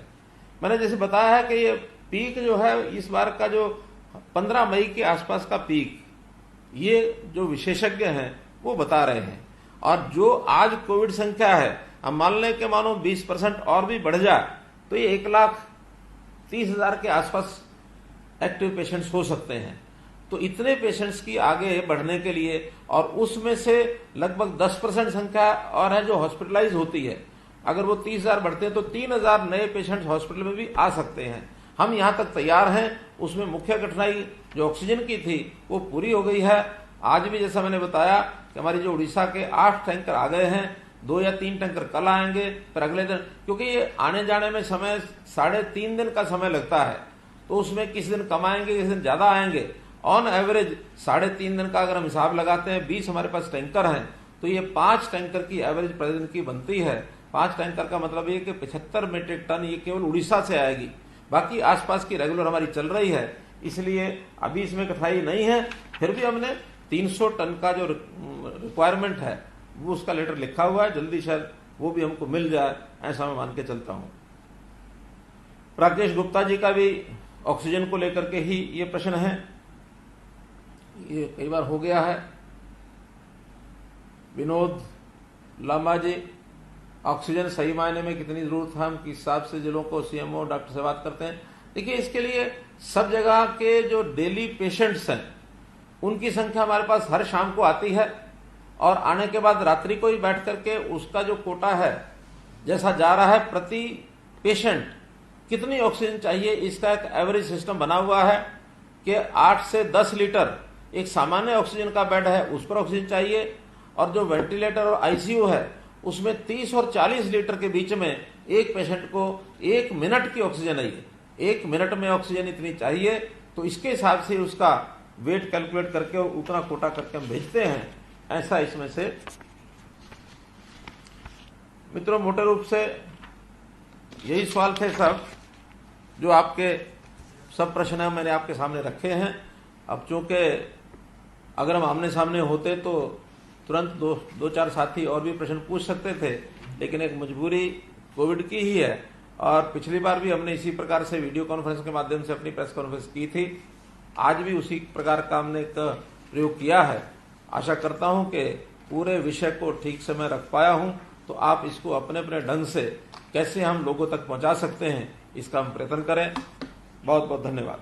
मैंने जैसे बताया है कि ये पीक जो है इस बार का जो 15 मई के आसपास का पीक, ये जो विशेषज्ञ हैं वो बता रहे हैं। और जो आज कोविड संख्या है, हम मान लें कि मानो 20% और भी बढ़ जाए तो ये 1,30,000 के आसपास एक्टिव पेशेंट्स हो सकते हैं। तो इतने पेशेंट्स की आगे बढ़ने के लिए, और उसमें से लगभग 10% संख्या और है जो हॉस्पिटलाइज होती है। अगर वो 30,000 बढ़ते हैं तो 3,000 नए पेशेंट्स हॉस्पिटल में भी आ सकते हैं। हम यहां तक तैयार हैं। उसमें मुख्य कठिनाई जो ऑक्सीजन की थी वो पूरी हो गई है। आज भी जैसा मैंने बताया कि हमारी जो उड़ीसा के 8 टैंकर आ गए हैं, 2 या 3 टैंकर कल आएंगे, फिर अगले दिन, क्योंकि ये आने जाने में समय 3.5 दिन का समय लगता है। तो उसमें किस दिन कम आएंगे, किस दिन ज्यादा आएंगे। ऑन एवरेज 3.5 दिन का अगर हम हिसाब लगाते हैं, 20 हमारे पास टैंकर हैं, तो ये 5 टैंकर की एवरेज प्रतिदिन की बनती है। 5 टैंकर का मतलब ये कि 75 मीट्रिक टन ये केवल उड़ीसा से आएगी। बाकी आसपास की रेगुलर हमारी चल रही है, इसलिए अभी इसमें कठिनाई नहीं है। फिर भी हमने 300 टन का जो रिक्वायरमेंट है वो उसका लेटर लिखा हुआ है, जल्दी शायद वो भी हमको मिल जाए, ऐसा मैं मान के चलता हूं। राकेश गुप्ता जी का भी ऑक्सीजन को लेकर के ही ये प्रश्न है, ये कई बार हो गया है। विनोद लांबा जी, ऑक्सीजन सही मायने में कितनी जरूरत है, हम किस हिसाब से जिलों को सीएमओ डॉक्टर से बात करते हैं। देखिए, इसके लिए सब जगह के जो डेली पेशेंट्स हैं उनकी संख्या हमारे पास हर शाम को आती है, और आने के बाद रात्रि को ही बैठ करके उसका जो कोटा है जैसा जा रहा है, प्रति पेशेंट कितनी ऑक्सीजन चाहिए इसका एक एवरेज सिस्टम बना हुआ है कि 8 से 10 लीटर एक सामान्य ऑक्सीजन का बेड है उस पर ऑक्सीजन चाहिए, और जो वेंटिलेटर और आईसीयू है उसमें 30 और 40 लीटर के बीच में एक पेशेंट को 1 मिनट की ऑक्सीजन है, 1 मिनट में ऑक्सीजन इतनी चाहिए। तो इसके हिसाब से उसका वेट कैलकुलेट करके और उतना कोटा करके हम भेजते हैं। ऐसा इसमें से मित्रों मोटे रूप से यही सवाल थे सब, जो आपके सब प्रश्न मैंने आपके सामने रखे हैं। अब चूंकि अगर हम आमने सामने होते तो तुरंत दो चार साथी और भी प्रश्न पूछ सकते थे, लेकिन एक मजबूरी कोविड की ही है, और पिछली बार भी हमने इसी प्रकार से वीडियो कॉन्फ्रेंस के माध्यम से अपनी प्रेस कॉन्फ्रेंस की थी। आज भी उसी प्रकार का हमने एक प्रयोग किया है। आशा करता हूं कि पूरे विषय को ठीक से मैं रख पाया हूं, तो आप इसको अपने अपने ढंग से कैसे हम लोगों तक पहुंचा सकते हैं इसका हम प्रयत्न करें। बहुत बहुत धन्यवाद।